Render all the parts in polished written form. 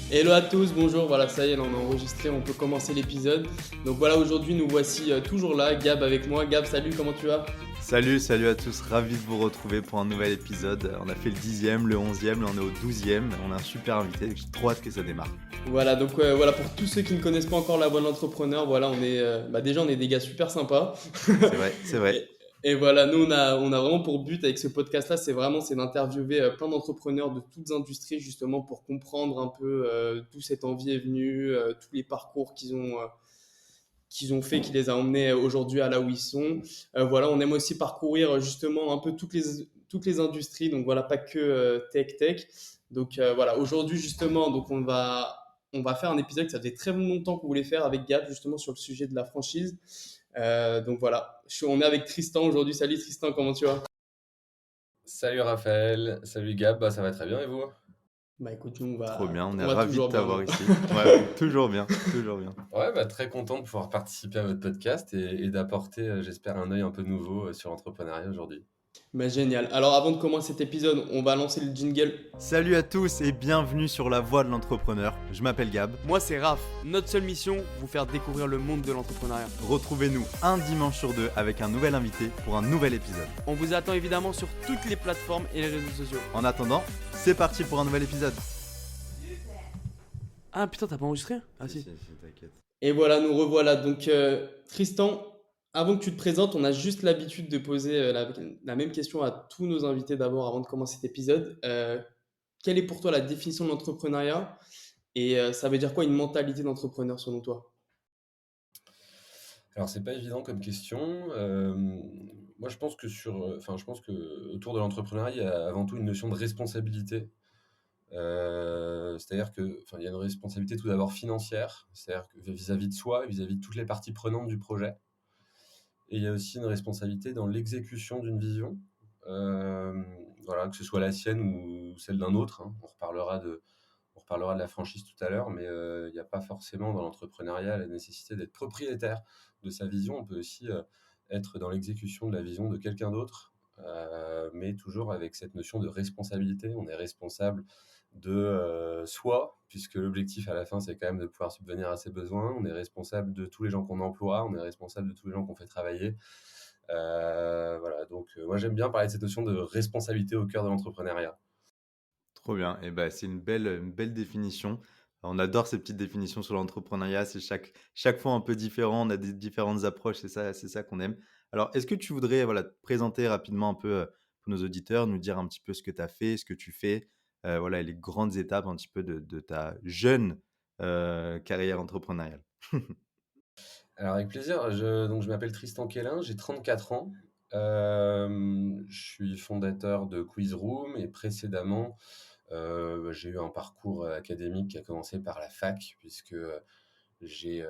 Hello à tous, bonjour, voilà ça y est, là, on a enregistré, on peut commencer l'épisode. Donc voilà, aujourd'hui nous voici toujours là, Gab avec moi. Gab, salut, comment tu vas? Salut à tous, ravi de vous retrouver pour un nouvel épisode. On a fait le 10e, le 11e, là on est au 12e. On a un super invité, j'ai trop hâte que ça démarre. Voilà, donc voilà, pour tous ceux qui ne connaissent pas encore la voie de l'entrepreneur, voilà, on est, déjà on est des gars super sympas. C'est vrai. Et, et voilà, nous on a vraiment pour but avec ce podcast-là, c'est d'interviewer plein d'entrepreneurs de toutes industries justement pour comprendre un peu d'où cette envie est venue, tous les parcours qu'ils ont fait, qui les a emmenés aujourd'hui à là où ils sont. Voilà, on aime aussi parcourir justement un peu toutes les industries, donc voilà, pas que tech. Donc voilà, aujourd'hui justement, donc on va faire un épisode que ça faisait très longtemps qu'on voulait faire avec Gab justement sur le sujet de la franchise. Donc voilà, on est avec Tristan aujourd'hui. Salut Tristan, comment tu vas? Salut Raphaël, salut Gab, ça va très bien et vous? Bah écoute, nous Trop bien, on est on va ravis de toujours bien, t'avoir hein. ici. Ouais, toujours bien, toujours bien. Ouais, très content de pouvoir participer à votre podcast et d'apporter, j'espère, un œil un peu nouveau sur l'entrepreneuriat aujourd'hui. Bah génial. Alors avant de commencer cet épisode, on va lancer le jingle. Salut à tous et bienvenue sur la voie de l'entrepreneur. Je m'appelle Gab. Moi, c'est Raph. Notre seule mission, vous faire découvrir le monde de l'entrepreneuriat. Retrouvez-nous un dimanche sur deux avec un nouvel invité pour un nouvel épisode. On vous attend évidemment sur toutes les plateformes et les réseaux sociaux. En attendant, c'est parti pour un nouvel épisode. Ah putain, t'as pas enregistré? Ah si. T'inquiète. Et voilà, nous revoilà. Donc Tristan, avant que tu te présentes, on a juste l'habitude de poser la même question à tous nos invités d'abord avant de commencer cet épisode. Quelle est pour toi la définition de l'entrepreneuriat? Et ça veut dire quoi une mentalité d'entrepreneur selon toi? Alors c'est pas évident comme question. Moi je pense que je pense que autour de l'entrepreneuriat, il y a avant tout une notion de responsabilité. C'est-à-dire que, enfin, il y a une responsabilité tout d'abord financière, c'est-à-dire que vis-à-vis de soi, vis-à-vis de toutes les parties prenantes du projet. Et il y a aussi une responsabilité dans l'exécution d'une vision, euh, voilà, que ce soit la sienne ou celle d'un autre, hein. On reparlera de la franchise tout à l'heure, mais il n'y a pas forcément dans l'entrepreneuriat la nécessité d'être propriétaire de sa vision. On peut aussi être dans l'exécution de la vision de quelqu'un d'autre, mais toujours avec cette notion de responsabilité. On est responsable de soi, puisque l'objectif à la fin, c'est quand même de pouvoir subvenir à ses besoins. On est responsable de tous les gens qu'on emploie, on est responsable de tous les gens qu'on fait travailler. Voilà, donc moi j'aime bien parler de cette notion de responsabilité au cœur de l'entrepreneuriat. Trop bien. Et ben, c'est une belle définition. On adore ces petites définitions sur l'entrepreneuriat. C'est chaque fois un peu différent. On a des différentes approches. C'est ça qu'on aime. Alors, est-ce que tu voudrais voilà, te présenter rapidement un peu pour nos auditeurs, nous dire un petit peu ce que tu as fait, ce que tu fais, voilà, et les grandes étapes un petit peu de ta jeune carrière entrepreneuriale. Alors avec plaisir, donc je m'appelle Tristan Quélin, j'ai 34 ans. Je suis fondateur de Quizroom et précédemment, j'ai eu un parcours académique qui a commencé par la fac, puisque j'ai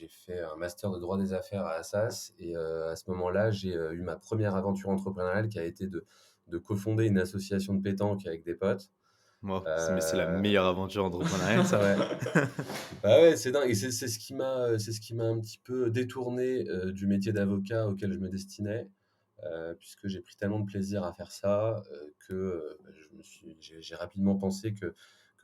fait un master de droit des affaires à Assas. Et à ce moment-là, j'ai eu ma première aventure entrepreneuriale qui a été de cofonder une association de pétanque avec des potes. Moi, c'est la Euh, meilleure aventure entrepreneuriale, ça. ouais. Bah ouais, c'est dingue. Et c'est ce qui m'a un petit peu détourné du métier d'avocat auquel je me destinais, puisque j'ai pris tellement de plaisir à faire ça que j'ai rapidement pensé que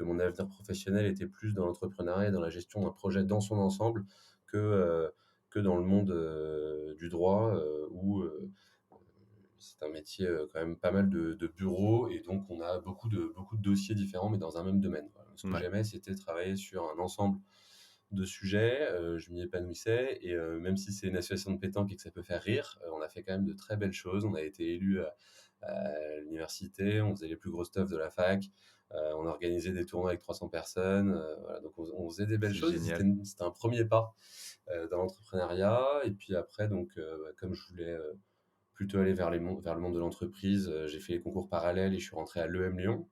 mon avenir professionnel était plus dans l'entrepreneuriat et dans la gestion d'un projet dans son ensemble que, euh, que dans le monde du droit, où c'est un métier quand même pas mal de bureaux, et donc on a beaucoup de dossiers différents, mais dans un même domaine. Voilà. Ce que Ouais. j'aimais, c'était travailler sur un ensemble de sujets, je m'y épanouissais, et même si c'est une association de pétanque et que ça peut faire rire, on a fait quand même de très belles choses. On a été élu à l'université, on faisait les plus gros stuff de la fac, on organisait des tournois avec 300 personnes, voilà, donc on faisait des belles C'est choses. génial. C'était un premier pas dans l'entrepreneuriat. Et puis après, donc, comme je voulais plutôt aller vers le monde de l'entreprise, j'ai fait les concours parallèles et je suis rentré à l'EM Lyon.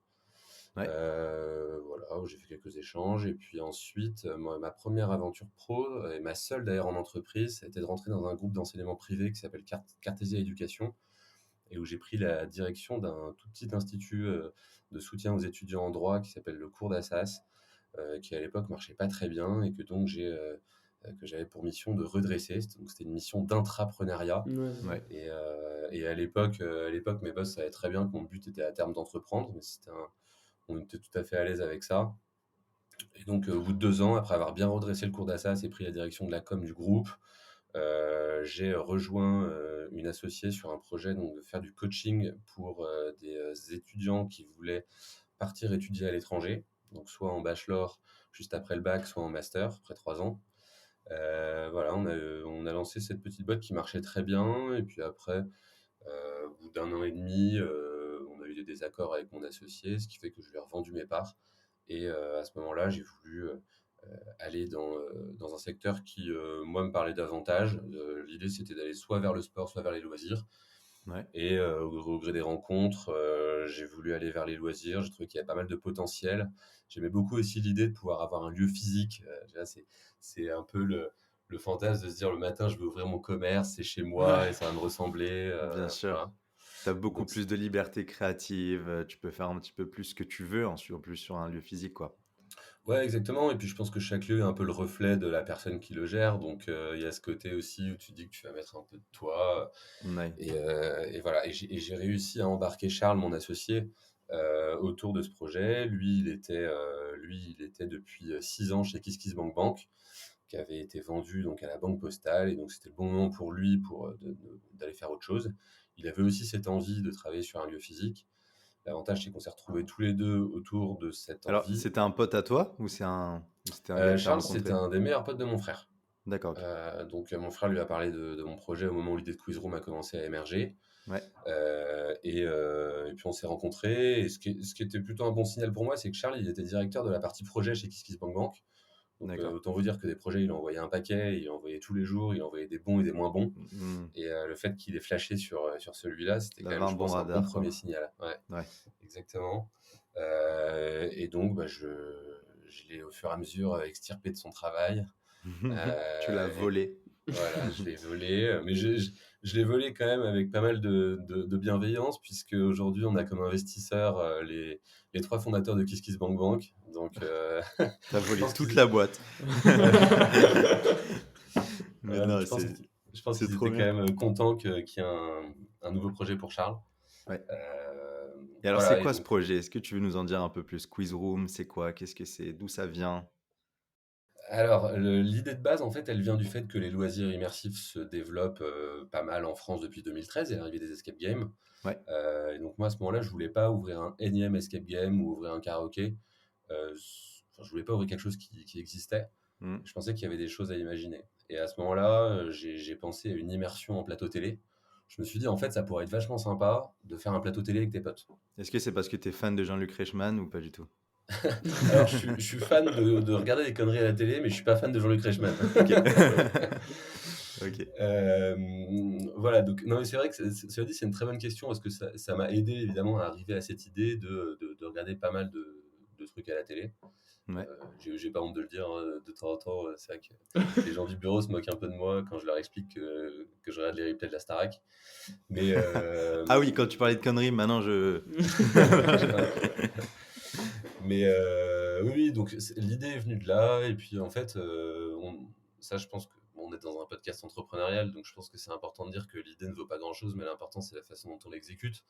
Ouais. Voilà, où j'ai fait quelques échanges. Et puis ensuite, ma première aventure pro, et ma seule d'ailleurs en entreprise, c'était de rentrer dans un groupe d'enseignement privé qui s'appelle Cartesia Éducation, et où j'ai pris la direction d'un tout petit institut de soutien aux étudiants en droit qui s'appelle le Cours d'Assas, qui à l'époque marchait pas très bien, et que j'avais pour mission de redresser. Donc c'était une mission d'intrapreneuriat. Ouais. Ouais. Et à l'époque, mes boss savaient très bien que mon but était à terme d'entreprendre, mais on était tout à fait à l'aise avec ça. Et donc, au bout de 2 ans, après avoir bien redressé le cours d'Assas et pris la direction de la com du groupe, j'ai rejoint une associée sur un projet donc, de faire du coaching pour des étudiants qui voulaient partir étudier à l'étranger, donc soit en bachelor juste après le bac, soit en master après 3 ans. Voilà, on a lancé cette petite boîte qui marchait très bien. Et puis après, au bout d'un an et demi, on a eu des désaccords avec mon associé, ce qui fait que je lui ai revendu mes parts. Et à ce moment-là, j'ai voulu aller dans un secteur qui, moi, me parlait davantage. L'idée, c'était d'aller soit vers le sport, soit vers les loisirs. Ouais. Et au gré des rencontres, j'ai voulu aller vers les loisirs. J'ai trouvé qu'il y a pas mal de potentiel. J'aimais beaucoup aussi l'idée de pouvoir avoir un lieu physique. Tu vois, c'est un peu le fantasme de se dire le matin, je vais ouvrir mon commerce, c'est chez moi et Ouais. ça va me ressembler. Bien sûr. Voilà. Tu as beaucoup Donc, plus de liberté créative, tu peux faire un petit peu plus ce que tu veux en plus sur un lieu physique, quoi. ouais, exactement. Et puis, je pense que chaque lieu est un peu le reflet de la personne qui le gère. Donc, il y a ce côté aussi où tu dis que tu vas mettre un peu de toi. Ouais. Et voilà. Et j'ai réussi à embarquer Charles, mon associé, autour de ce projet. Lui, il était depuis 6 ans chez KissKissBankBank, qui avait été vendu donc à la Banque Postale. Et donc, c'était le bon moment pour lui d'aller faire autre chose. Il avait aussi cette envie de travailler sur un lieu physique. L'avantage, c'est qu'on s'est retrouvés tous les deux autour de cette Alors, envie. c'était un pote à toi ou c'était un gars que tu as Charles, c'était rencontré? un des meilleurs potes de mon frère. D'accord, OK. Donc, mon frère lui a parlé de mon projet au moment où l'idée de Quiz Room a commencé à émerger. Ouais, Et puis on s'est rencontrés. Et ce qui était plutôt un bon signal pour moi, c'est que Charles, il était directeur de la partie projet chez KissKissBankBank. Donc, d'accord. autant vous dire que des projets, il en envoyait un paquet, il en envoyait tous les jours, il envoyait des bons et des moins bons. Mmh. Et le fait qu'il ait flashé sur celui-là, c'était Il quand avait même, un je bon pense, un bon radar, premier quoi. signal. Ouais, Ouais. exactement. Et donc, bah, je l'ai au fur et à mesure extirpé de son travail. Tu l'as Et volé. voilà, je l'ai volé, mais je l'ai volé quand même avec pas mal de bienveillance, puisque aujourd'hui on a comme investisseurs les 3 fondateurs de KissKissBankBank. Donc, Tu as je volé pense toute qu'ils la boîte. ouais. Mais Voilà, donc non, je pense c'est qu'ils trop étaient quand bien. même contents qu'il y ait un nouveau projet pour Charles. Ouais. Euh, Et alors, c'est voilà, et quoi ce donc projet? Est-ce que tu veux nous en dire un peu plus? Quiz Room, c'est quoi? Qu'est-ce que c'est? D'où ça vient? Alors, l'idée de base, en fait, elle vient du fait que les loisirs immersifs se développent pas mal en France depuis 2013 et l'arrivée des escape games. Ouais. Et donc moi, à ce moment-là, je voulais pas ouvrir un énième escape game ou ouvrir un karaoké. Enfin, je voulais pas ouvrir quelque chose qui existait. Mmh. Je pensais qu'il y avait des choses à imaginer. Et à ce moment-là, j'ai pensé à une immersion en plateau télé. Je me suis dit, en fait, ça pourrait être vachement sympa de faire un plateau télé avec tes potes. Est-ce que c'est parce que tu es fan de Jean-Luc Reichmann ou pas du tout? Alors, je suis fan de regarder des conneries à la télé, mais je suis pas fan de Jean-Luc Reichmann. OK. OK. Voilà, donc, non, mais c'est vrai que cela dit, c'est une très bonne question parce que ça m'a aidé évidemment à arriver à cette idée de regarder pas mal de trucs à la télé. Ouais. J'ai pas honte de le dire, hein, de temps en temps, c'est vrai que les gens du bureau se moquent un peu de moi quand je leur explique que je regarde les replays de la Starac. Mais Ah oui, quand tu parlais de conneries, maintenant je ouais. Mais oui, oui, donc l'idée est venue de là. Et puis en fait, ça, je pense qu'on est dans un podcast entrepreneurial, donc je pense que c'est important de dire que l'idée ne vaut pas grand-chose, mais l'important, c'est la façon dont on l'exécute.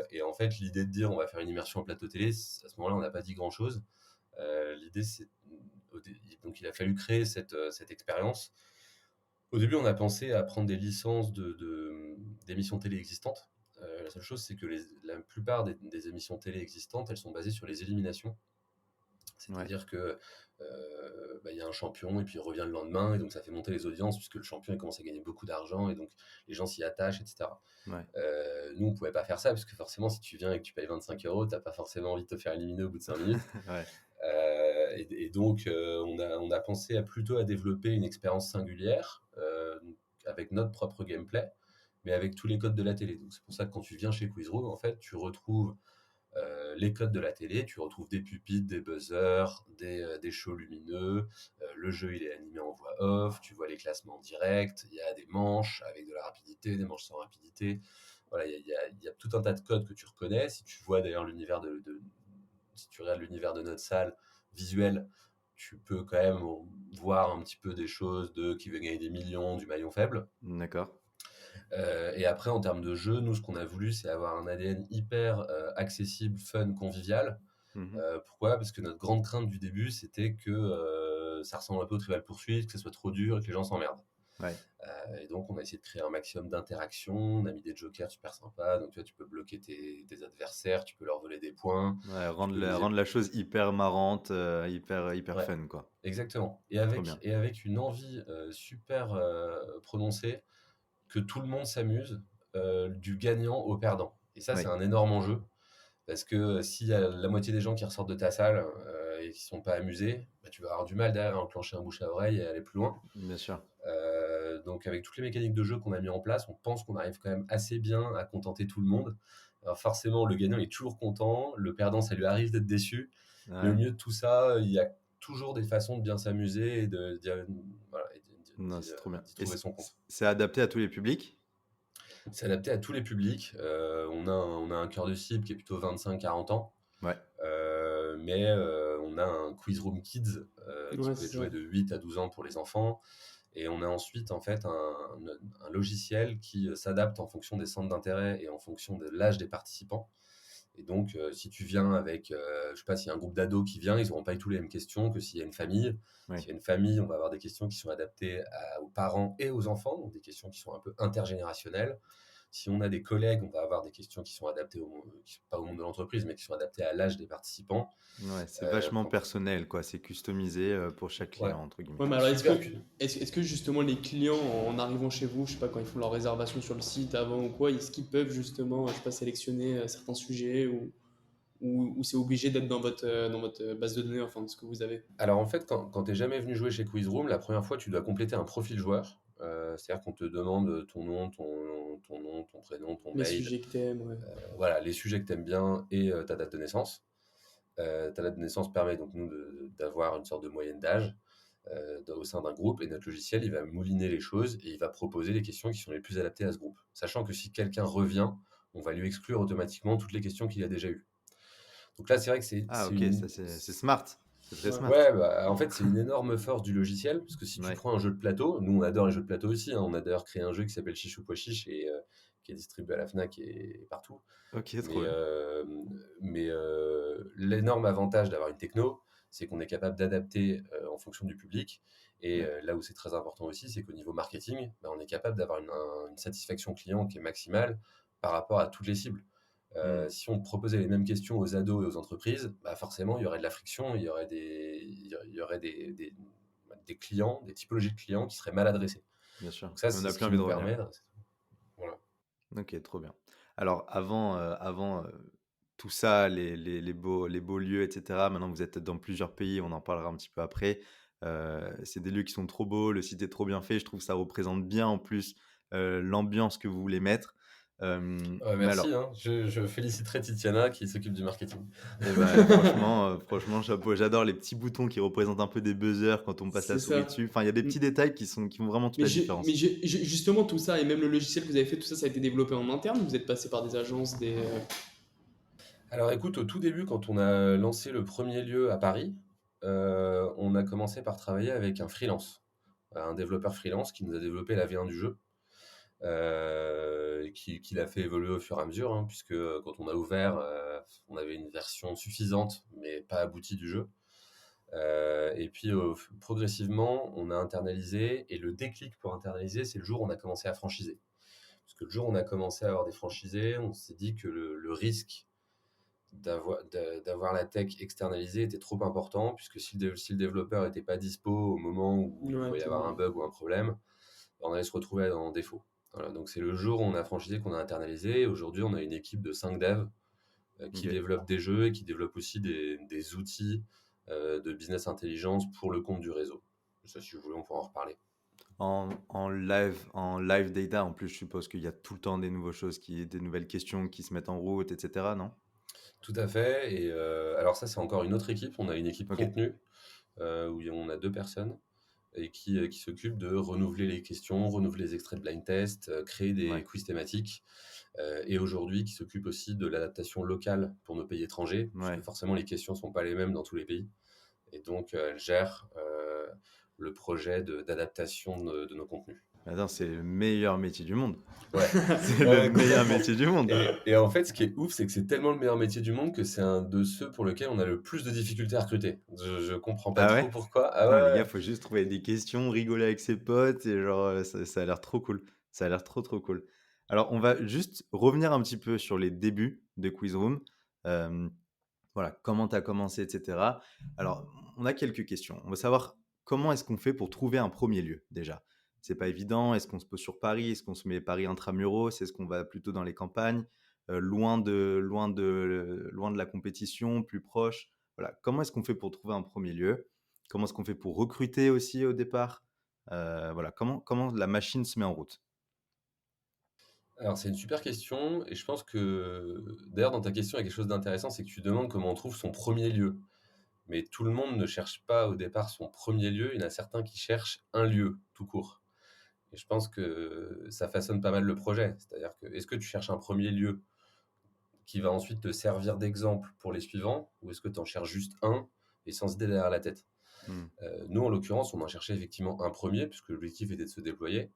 Et en fait, l'idée de dire on va faire une immersion en plateau télé, à ce moment-là, on n'a pas dit grand-chose. L'idée, c'est. Donc, il a fallu créer cette expérience. Au début, on a pensé à prendre des licences d'émissions télé existantes. La seule chose, c'est que la plupart des émissions télé existantes, elles sont basées sur les éliminations. Ouais. C'est-à-dire que bah, y a un champion et puis il revient le lendemain, et donc ça fait monter les audiences puisque le champion il commence à gagner beaucoup d'argent et donc les gens s'y attachent, etc. Ouais. Nous, on pouvait pas faire ça parce que forcément, si tu viens et que tu payes 25 €, t'as pas forcément envie de te faire éliminer au bout de 5 minutes. Ouais. Et donc, on a pensé plutôt à développer une expérience singulière donc avec notre propre gameplay, mais avec tous les codes de la télé. Donc, c'est pour ça que quand tu viens chez Quizroom, en fait, tu retrouves les codes de la télé, tu retrouves des pupitres, des buzzers, des shows lumineux, le jeu il est animé en voix off, tu vois les classements directs, il y a des manches avec de la rapidité, des manches sans rapidité. Voilà, il y a tout un tas de codes que tu reconnais. Si tu vois d'ailleurs si tu regardes l'univers de notre salle visuel, tu peux quand même voir un petit peu des choses de qui veut gagner des millions, du maillon faible. D'accord. Et après, en termes de jeu, nous, ce qu'on a voulu, c'est avoir un ADN hyper accessible, fun, convivial. Mmh. Pourquoi? Parce que notre grande crainte du début, c'était que ça ressemble un peu au Trivial Pursuit, que ce soit trop dur et que les gens s'emmerdent. Ouais. Et donc, on a essayé de créer un maximum d'interactions. On a mis des jokers super sympas. Donc, tu vois, tu peux bloquer tes adversaires, tu peux leur voler des points, Ouais, tu peux miser. rendre la chose hyper marrante, hyper Ouais, fun, quoi. exactement. Et Trop avec, bien. et avec une envie super prononcée que tout le monde s'amuse, du gagnant au perdant. Et ça, c'est Oui, un énorme enjeu. Parce que s'il y a la moitié des gens qui ressortent de ta salle et qui ne sont pas amusés, bah, tu vas avoir du mal derrière à enclencher un bouche à oreille et aller plus loin. bien sûr. Donc avec toutes les mécaniques de jeu qu'on a mis en place, on pense qu'on arrive quand même assez bien à contenter tout le monde. Alors forcément, le gagnant est toujours content, le perdant, ça lui arrive d'être déçu. Mais au Ouais. milieu de tout ça, il y a toujours des façons de bien s'amuser et voilà, et Non, c'est trop bien. d'y Et trouver son compte. c'est adapté à tous les publics? C'est adapté à tous les publics. On a un cœur de cible qui est plutôt 25-40 ans. Ouais. Mais on a un quiz room kids qui Ouais, peut être c'est joué ça. de 8 à 12 ans pour les enfants. Et on a ensuite en fait un logiciel qui s'adapte en fonction des centres d'intérêt et en fonction de l'âge des participants. Et donc, si tu viens avec, je sais pas, s'il y a un groupe d'ados qui vient, ils n'auront pas eu tous les mêmes questions que s'il y a une famille. Oui. S'il y a une famille, on va avoir des questions qui sont adaptées aux parents et aux enfants, donc des questions qui sont un peu intergénérationnelles. Si on a des collègues, on va avoir des questions qui sont adaptées pas au monde de l'entreprise, mais qui sont adaptées à l'âge des participants. Ouais, c'est vachement Pour- personnel, quoi. C'est customisé, pour chaque Ouais, client, entre guillemets. Ouais, mais alors super. est-ce que justement les clients, en arrivant chez vous, je sais pas, quand ils font leur réservation sur le site avant ou quoi, est-ce qu'ils peuvent justement, je sais pas, sélectionner certains sujets ou c'est obligé d'être dans votre base de données, enfin, de ce que vous avez? Alors en fait, quand tu n'es jamais venu jouer chez Quizroom, la première fois, tu dois compléter un profil joueur. C'est-à-dire qu'on te demande ton prénom, ton Les mail, sujets que t'aimes, ouais. voilà, les sujets que tu aimes bien et ta date de naissance. Ta date de naissance permet donc nous d'avoir une sorte de moyenne d'âge au sein d'un groupe et notre logiciel, il va mouliner les choses et il va proposer les questions qui sont les plus adaptées à ce groupe. Sachant que si quelqu'un revient, on va lui exclure automatiquement toutes les questions qu'il a déjà eues. Donc là, c'est vrai que Ah OK, ça c'est smart. C'est très smart. ouais, bah, en fait, c'est une énorme force du logiciel, parce que si tu Ouais. prends un jeu de plateau, nous on adore les jeux de plateau aussi, hein, on a d'ailleurs créé un jeu qui s'appelle Chichou Pois Chiche et qui est distribué à la Fnac et partout. OK, trop Mais, bien. l'énorme avantage d'avoir une techno, c'est qu'on est capable d'adapter en fonction du public. Et Ouais. là où c'est très important aussi, c'est qu'au niveau marketing, bah, on est capable d'avoir une satisfaction client qui est maximale par rapport à toutes les cibles. Mmh. Si on proposait les mêmes questions aux ados et aux entreprises, bah forcément, il y aurait de la friction, il y aurait des clients, des typologies de clients qui seraient mal adressés. Bien sûr. Donc ça, Et on c'est n'a ce plus qui envie de nous revenir. permet. Voilà. OK, trop bien. Alors avant, tout ça, les beaux lieux et cetera, maintenant vous êtes dans plusieurs pays, on en parlera un petit peu après. C'est des lieux qui sont trop beaux, le site est trop bien fait, je trouve que ça représente bien en plus, l'ambiance que vous voulez mettre. Mais Merci, alors hein. Je féliciterai Titiana qui s'occupe du marketing. et bah, franchement chapeau. J'adore les petits boutons qui représentent un peu des buzzers quand on passe la C'est souris ça. dessus. Enfin, il y a des Mm. petits détails qui font vraiment toute la Mais différence. justement, tout ça, et même le logiciel que vous avez fait, tout ça, ça a été développé en interne ou vous êtes passé par des agences, des... Alors écoute, au tout début, quand on a lancé le premier lieu à Paris, on a commencé par travailler avec un freelance, un développeur freelance qui nous a développé la V1 du jeu, qui l'a fait évoluer au fur et à mesure, hein, puisque quand on a ouvert, on avait une version suffisante, mais pas aboutie du jeu. Et puis progressivement, on a internalisé, et le déclic pour internaliser, c'est le jour où on a commencé à franchiser. Parce que le jour où on a commencé à avoir des franchisés, on s'est dit que le risque d'avoir la tech externalisée était trop important, puisque si le développeur n'était pas dispo au moment où il Ouais, pouvait y t'es avoir un mort. bug ou un problème, on allait se retrouver en défaut. Voilà, donc c'est le jour où on a franchisé qu'on a internalisé. Aujourd'hui, on a une équipe de 5 devs qui OK. développent des jeux et qui développent aussi des outils de business intelligence pour le compte du réseau. Ça, si vous voulez, on pourra en reparler. En live data, en plus, je suppose qu'il y a tout le temps des nouvelles choses des nouvelles questions qui se mettent en route et cetera, non? Tout à fait. Et alors ça, c'est encore une autre équipe. On a une équipe OK. contenu où on a 2 personnes et qui s'occupe de renouveler les questions, renouveler les extraits de blind test, créer des Ouais. quiz thématiques, et aujourd'hui qui s'occupe aussi de l'adaptation locale pour nos pays étrangers, puisque Ouais. forcément les questions ne sont pas les mêmes dans tous les pays. Et donc elle gère le projet d'adaptation de nos contenus. Attends, c'est le meilleur métier du monde. Ouais, C'est le meilleur complètement. métier du monde. Et en fait, ce qui est ouf, c'est que c'est tellement le meilleur métier du monde que c'est un de ceux pour lesquels on a le plus de difficultés à recruter. Je comprends pas Ah trop ouais? pourquoi. Ah Attends, ouais, les ouais, gars, ouais. faut juste trouver des questions, rigoler avec ses potes et genre, ça a l'air trop cool. Ça a l'air trop, trop cool. Alors, on va juste revenir un petit peu sur les débuts de Quiz Room. Hem, voilà, comment tu as commencé et cetera. Alors, on a quelques questions. On veut savoir comment est-ce qu'on fait pour trouver un premier lieu déjà? C'est pas évident. Est-ce qu'on se pose sur Paris? Est-ce qu'on se met Paris intramuros? Est-ce qu'on va plutôt dans les campagnes, loin de la compétition, plus proche? Voilà, comment est-ce qu'on fait pour trouver un premier lieu? Comment est-ce qu'on fait pour recruter aussi au départ? Voilà, comment la machine se met en route? Alors, c'est une super question et je pense que d'ailleurs, dans ta question, il y a quelque chose d'intéressant, c'est que tu demandes comment on trouve son premier lieu. Mais tout le monde ne cherche pas au départ son premier lieu. Il y en a certains qui cherchent un lieu tout court. Et je pense que ça façonne pas mal le projet. C'est-à-dire que est-ce que tu cherches un premier lieu qui va ensuite te servir d'exemple pour les suivants, ou est-ce que tu en cherches juste un et sans idée derrière la tête? Mmh. Nous, en l'occurrence, on en cherchait effectivement un premier, puisque l'objectif était de se déployer.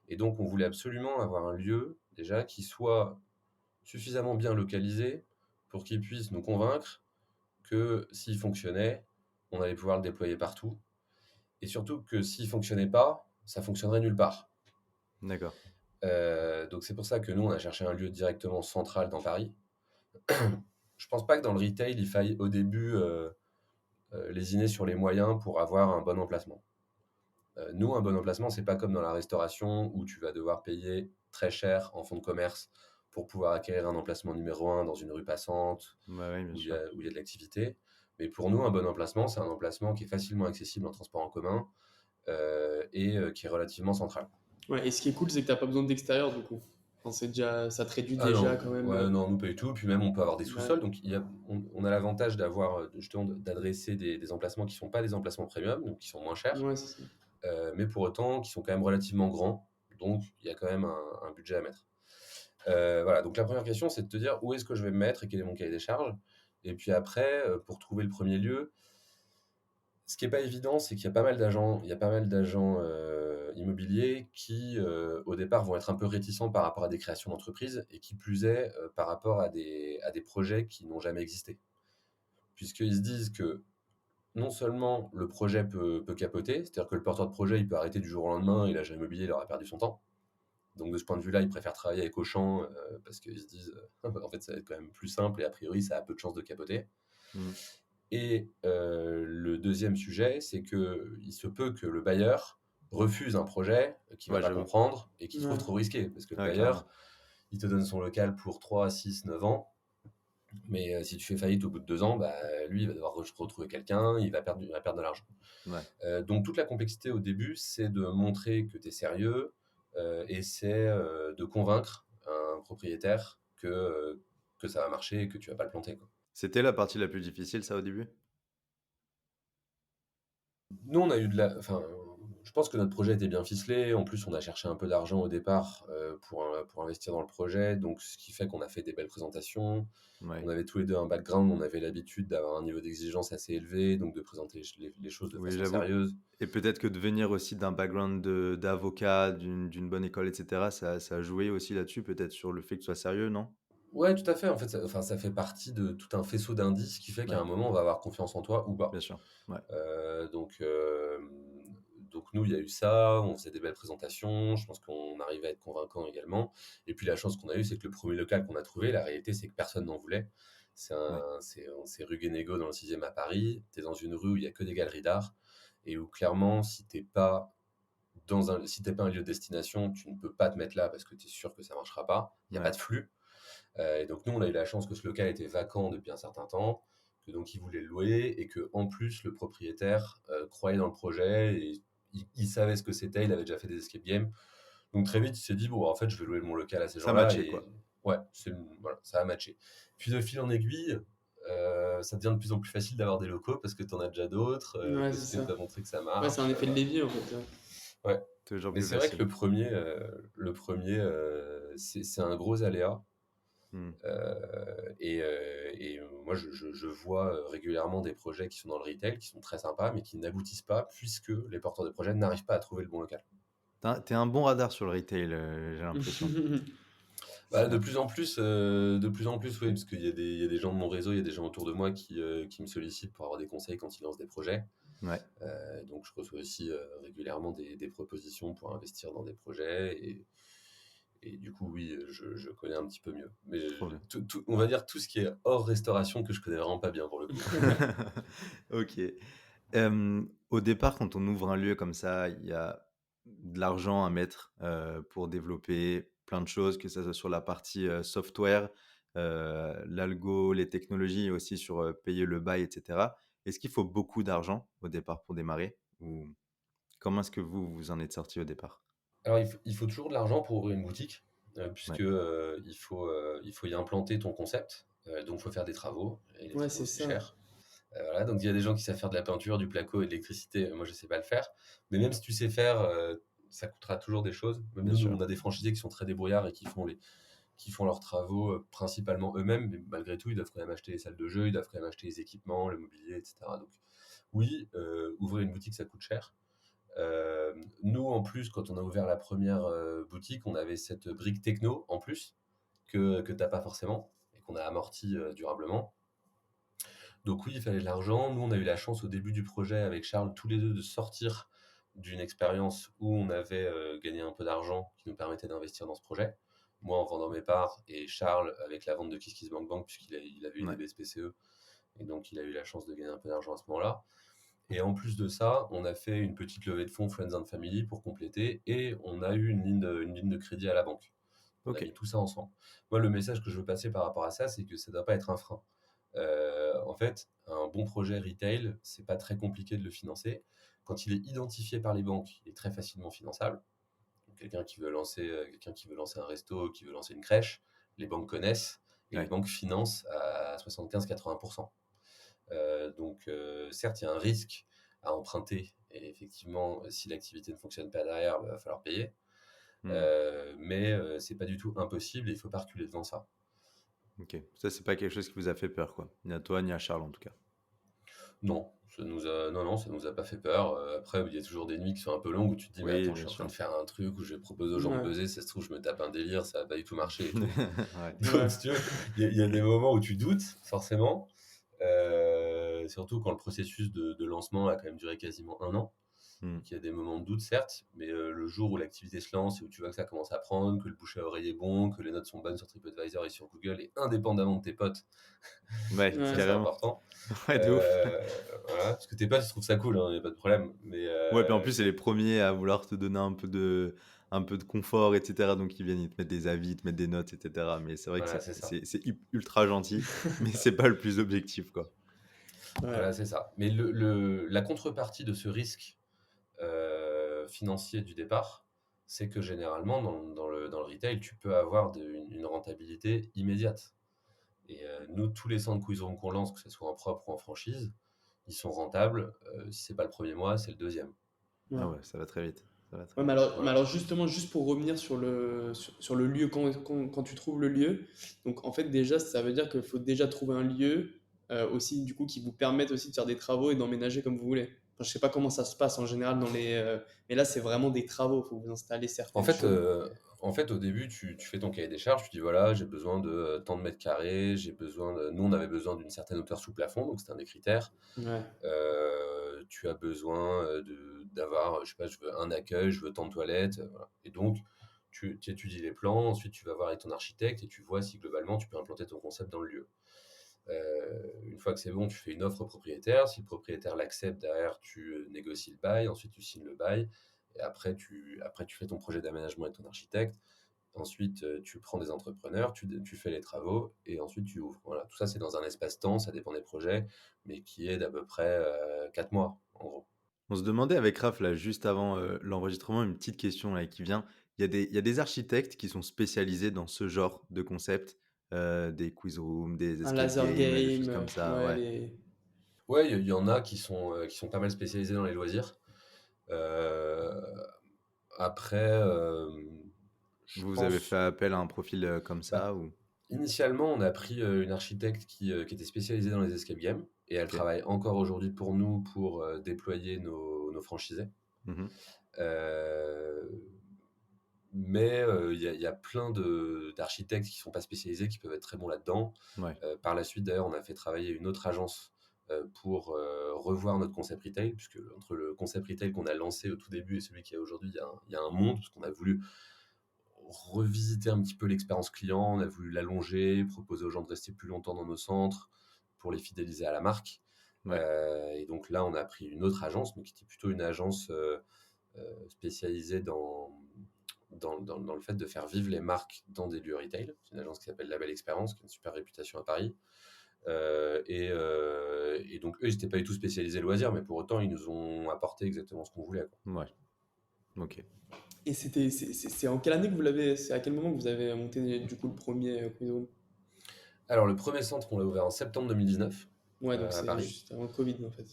Et donc, on voulait absolument avoir un lieu, déjà, qui soit suffisamment bien localisé pour qu'il puisse nous convaincre que s'il fonctionnait, on allait pouvoir le déployer partout. Et surtout que s'il fonctionnait pas, ça fonctionnerait nulle part. D'accord. Donc c'est pour ça que nous, on a cherché un lieu directement central dans Paris. Je pense pas que dans le retail, il faille au début lésiner sur les moyens pour avoir un bon emplacement. Nous, un bon emplacement, c'est pas comme dans la restauration où tu vas devoir payer très cher en fonds de commerce pour pouvoir acquérir un emplacement numéro un dans une rue passante Bah, oui, bien sûr. où il y a de l'activité. Mais pour nous, un bon emplacement, c'est un emplacement qui est facilement accessible en transport en commun qui est relativement central. Ouais, et ce qui est cool, c'est que t'as pas besoin d'extérieur du coup. Enfin, c'est déjà, ça te réduit Ah déjà non, quand même. ouais, non, nous pas du tout. Puis même, on peut avoir des Ouais, sous-sols. Donc, on a l'avantage d'avoir justement d'adresser des emplacements qui ne sont pas des emplacements premium, donc qui sont moins chers, ouais, c'est ça. mais pour autant qui sont quand même relativement grands. Donc, il y a quand même un budget à mettre. Voilà, donc la première question, c'est de te dire où est-ce que je vais me mettre et quel est mon cahier des charges. Et puis après, pour trouver le premier lieu, ce qui est pas évident, c'est qu'il y a pas mal d'agents il y a pas mal d'agents, immobiliers qui, au départ, vont être un peu réticents par rapport à des créations d'entreprises et qui plus est, par rapport à des projets qui n'ont jamais existé. Puisqu'ils se disent que non seulement le projet peut capoter, c'est-à-dire que le porteur de projet, il peut arrêter du jour au lendemain et l'agent immobilier, il aura perdu son temps. Donc de ce point de vue-là, ils préfèrent travailler avec Auchan, parce qu'ils se disent, en fait, ça va être quand même plus simple et a priori, ça a peu de chances de capoter. Mmh. Et le deuxième sujet, c'est qu'il se peut que le bailleur refuse un projet qu'il ne va Ouais, pas j'avoue. comprendre et qu'il trouve Ouais. trop risqué. Parce que le Ouais, bailleur, carrément. il te donne son local pour 3, 6, 9 ans. Mais si tu fais faillite au bout de 2 ans, bah, lui, il va devoir retrouver quelqu'un, il va perdre de l'argent. Ouais. Donc toute la complexité au début, c'est de montrer que tu es sérieux et c'est de convaincre un propriétaire que ça va marcher et que tu vas pas le planter, quoi. C'était la partie la plus difficile, ça, au début? Nous, on a eu de la enfin, je pense que notre projet était bien ficelé. En plus, on a cherché un peu d'argent au départ, pour investir dans le projet, donc ce qui fait qu'on a fait des belles présentations. On Ouais. avait tous les 2 un background, on avait l'habitude d'avoir un niveau d'exigence assez élevé, donc de présenter les choses de Oui, façon j'avoue. sérieuse. Et peut-être que de venir aussi d'un background d'avocat, d'une bonne école et cetera, ça a joué aussi là-dessus, peut-être sur le fait que tu sois sérieux, non? Ouais, tout à fait, en fait, ça fait partie de tout un faisceau d'indices qui fait qu'à Ouais, un moment, on va avoir confiance en toi ou bien pas. sûr. Ouais. Donc nous, il y a eu ça, on faisait des belles présentations, je pense qu'on arrivait à être convaincant également. Et puis la chance qu'on a eue, c'est que le premier local qu'on a trouvé, la réalité, c'est que personne n'en voulait. Ouais. C'est rue Guénégaud dans le 6e à Paris. Tu es dans une rue où il y a que des galeries d'art et où clairement, si t'es pas un lieu de destination, tu ne peux pas te mettre là parce que tu es sûr que ça marchera pas. Il n'y a pas Ouais. de flux. Et donc nous, on a eu la chance que ce local était vacant depuis un certain temps, que donc il voulait le louer et que en plus le propriétaire croyait dans le projet et il savait ce que c'était, il avait déjà fait des escape games. Donc très vite, il s'est dit bon, en fait, je vais louer mon local à ces Ça gens-là matchait, et quoi. ouais, voilà, ça a matché. Puis de fil en aiguille, ça devient de plus en plus facile d'avoir des locaux parce que tu en as déjà d'autres, Ouais, parce c'est que tu ça. as montré que ça Ouais, c'est un marche. effet de levier en fait. Ouais. Ouais. Toujours Mais plus c'est vrai que facile. le premier c'est un gros aléa. Mmh. Et moi, je vois régulièrement des projets qui sont dans le retail, qui sont très sympas, mais qui n'aboutissent pas puisque les porteurs de projets n'arrivent pas à trouver le bon local. T'es un bon radar sur le retail, j'ai l'impression. Bah, C'est- de plus en plus, oui, parce il y a des gens de mon réseau, il y a des gens autour de moi qui me sollicitent pour avoir des conseils quand ils lancent des projets. Ouais, Donc je reçois aussi régulièrement des propositions pour investir dans des projets et du coup, oui, je connais un petit peu mieux. Mais trop bien. on va dire tout ce qui est hors restauration que je connais vraiment pas bien pour le coup. Ok. Au départ, quand on ouvre un lieu comme ça, il y a de l'argent à mettre pour développer plein de choses, que ça soit sur la partie software, l'algo, les technologies, et aussi sur payer le bail, etc. Est-ce qu'il faut beaucoup d'argent au départ pour démarrer ou comment est-ce que vous en êtes sorti au départ? Alors il faut toujours de l'argent pour ouvrir une boutique, Ouais, puisque il faut y implanter ton concept, donc il faut faire des travaux, et les Ouais, travaux c'est c'est ça. cher. Voilà, donc il y a des gens qui savent faire de la peinture, du placo et de l'électricité. Moi, je sais pas le faire. Mais même si tu sais faire, ça coûtera toujours des choses. Même bien nous, sûr. on a des franchisés qui sont très débrouillards et qui font leurs travaux principalement eux-mêmes. Mais malgré tout, ils doivent quand même acheter les salles de jeu, ils doivent quand même acheter les équipements, le mobilier, etc. Donc oui, ouvrir une boutique, ça coûte cher. Euh, Nous, en plus, quand on a ouvert la première boutique, on avait cette brique techno en plus que t'as pas forcément et qu'on a amorti durablement. Donc oui, il fallait de l'argent. Nous, on a eu la chance au début du projet avec Charles, tous les deux, de sortir d'une expérience où on avait gagné un peu d'argent qui nous permettait d'investir dans ce projet. Moi, en vendant mes parts, et Charles avec la vente de KissKissBankBank, il avait eu des Ouais. BSPCE, et donc il a eu la chance de gagner un peu d'argent à ce moment-là. Et en plus de ça, on a fait une petite levée de fonds Friends and Family pour compléter, et on a eu une ligne de crédit à la banque. On a Ok. mis tout ça ensemble. Moi, le message que je veux passer par rapport à ça, c'est que ça ne doit pas être un frein. En fait, un bon projet retail, c'est pas très compliqué de le financer. Quand il est identifié par les banques, il est très facilement finançable. Donc, quelqu'un qui veut lancer un resto, qui veut lancer une crèche, les banques connaissent et les Ouais. banques financent à 75-80%. Certes, il y a un risque à emprunter et effectivement, si l'activité ne fonctionne pas derrière, il va falloir payer. Hmm. C'est pas du tout impossible et il faut pas reculer devant ça. Ok. Ça, c'est pas quelque chose qui vous a fait peur, quoi. Ni à toi, ni à Charles, en tout cas. Non, non, ça nous a pas fait peur. Après, il y a toujours des nuits qui sont un peu longues où tu te dis, mais Oui, attends, je bien suis en train de sûr. faire un truc où je propose aux gens de Ouais. buzzer, ça se trouve, je me tape un délire, ça va pas du tout marcher et tout. Ouais. Donc, Ouais. si tu veux, il y a des moments où tu doutes, forcément. Surtout quand le processus de lancement a quand même duré quasiment un an. Hmm. Donc, il y a des moments de doute, certes, mais le jour où l'activité se lance et où tu vois que ça commence à prendre, que le bouche à oreille est bon, que les notes sont bonnes sur TripAdvisor et sur Google, et indépendamment de tes potes, Ouais, et ça, Ouais. c'est carrément. important. Ouais, de ouf. Voilà, parce que tes potes, ils trouvent ça cool, il n'y a pas de problème. Ouais, puis en plus, c'est les premiers à vouloir te donner un peu de confort, etc. Donc, ils viennent, ils te mettent des avis, ils te mettent des notes, etc. Mais c'est vrai que Voilà, c'est ça. c'est ultra gentil, mais c'est pas le plus objectif, quoi. Ouais. Voilà, c'est ça. Mais la contrepartie de ce risque financier du départ, c'est que généralement, dans le retail, tu peux avoir une rentabilité immédiate. Et nous, tous les centres Quiz Room qu'on lance, que ce soit en propre ou en franchise, ils sont rentables. Si c'est pas le premier mois, c'est le deuxième. Ah Ouais. ouais, ça va très vite. Ça va très Ouais, vite. mais Voilà. alors justement, juste pour revenir sur le lieu, quand tu trouves le lieu, donc en fait déjà, ça veut dire qu'il faut déjà trouver un lieu aussi, du coup, qui vous permette aussi de faire des travaux et d'emménager comme vous voulez. Enfin, je sais pas comment ça se passe en général mais là, c'est vraiment des travaux, il faut vous installer En certaines fait, choses. au début, tu fais ton cahier des charges, tu dis voilà, j'ai besoin de tant de mètres carrés, j'ai besoin de. Nous, on avait besoin d'une certaine hauteur sous plafond, donc c'était un des critères. Ouais, Tu as besoin d'avoir, je sais pas, je veux un accueil, je veux tant de toilettes, voilà. Et donc, tu étudies les plans, ensuite tu vas voir avec ton architecte et tu vois si globalement tu peux implanter ton concept dans le lieu. Une fois que c'est bon, tu fais une offre au propriétaire. Si le propriétaire l'accepte, derrière, tu négocies le bail, ensuite tu signes le bail, et après tu fais ton projet d'aménagement avec ton architecte. Ensuite, tu prends des entrepreneurs, tu fais les travaux et ensuite tu ouvres. Voilà, tout ça, c'est dans un espace-temps, ça dépend des projets, mais qui est d'à peu près 4 mois, en gros. On se demandait avec Raph, là, juste avant l'enregistrement, une petite question là, qui vient. Il y a des architectes qui sont spécialisés dans ce genre de concept, des quiz rooms, des un escape laser games, des choses game, comme ça. ouais, Ouais. Ouais, il y en a qui sont pas mal spécialisés dans les loisirs. Euh, Après, je Vous avez fait pense, appel à un profil comme bah, ça ou... initialement, on a pris une architecte qui était spécialisée dans les escape games et elle Ok. travaille encore aujourd'hui pour nous pour déployer nos franchisés. Mhm. Euh, mais il y a plein d'architectes qui ne sont pas spécialisés, qui peuvent être très bons là-dedans. Ouais. Par la suite, d'ailleurs, on a fait travailler une autre agence pour revoir notre concept retail, puisque entre le concept retail qu'on a lancé au tout début et celui qu'il y a aujourd'hui, il y a un monde, parce qu'on a voulu revisiter un petit peu l'expérience client, on a voulu l'allonger, proposer aux gens de rester plus longtemps dans nos centres pour les fidéliser à la marque. Ouais. Et donc là, on a pris une autre agence, mais qui était plutôt une agence spécialisée dans le fait de faire vivre les marques dans des lieux retail. C'est une agence qui s'appelle La Belle Expérience, qui a une super réputation à Paris. Et donc, eux, ils n'étaient pas du tout spécialisés loisirs, mais pour autant, ils nous ont apporté exactement ce qu'on voulait, quoi. Ouais. Ok. Et c'est en quelle année que vous l'avez, c'est à quel moment que vous avez monté du coup le premier Quiz Room? Alors, le premier centre, on l'a ouvert en septembre 2019 Ouais, donc à c'est Paris. juste avant le Covid en fait.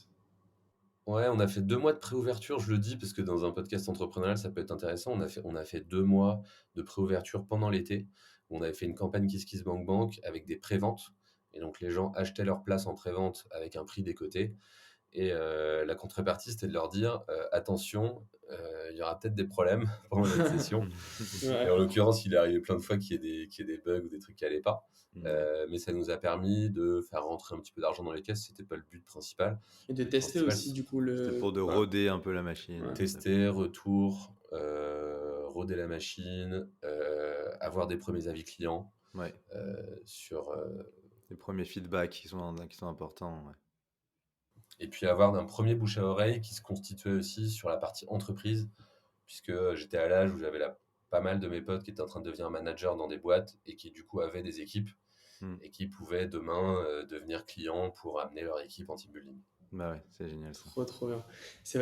Ouais, on a fait 2 mois de préouverture, je le dis parce que dans un podcast entrepreneurial, ça peut être intéressant. On a fait 2 mois de préouverture pendant l'été. On avait fait une campagne KissKissBankBank avec des préventes. Et donc, les gens achetaient leur place en prévente avec un prix décoté. Et la contrepartie, c'était de leur dire attention, il y aura peut-être des problèmes pendant votre session. Et en Ouais. l'occurrence, il est arrivé plein de fois qu'il y ait des bugs ou des trucs qui n'allaient pas. Ouais. Mais ça nous a permis de faire rentrer un petit peu d'argent dans les caisses. C'était pas le but principal. Et de Le but tester principal, aussi du coup C'était le. pour de voilà, roder un peu la machine. Ouais. tester, retour, roder la machine, avoir des premiers avis clients Ouais. sur, Les premiers feedbacks qui sont importants. Ouais. et puis avoir un premier bouche à oreille qui se constituait aussi sur la partie entreprise, puisque j'étais à l'âge où j'avais pas mal de mes potes qui étaient en train de devenir manager dans des boîtes et qui du coup avaient des équipes Hmm. et qui pouvaient demain devenir clients pour amener leur équipe en team building. Bah ouais, c'est génial ça. Trop bien. C'est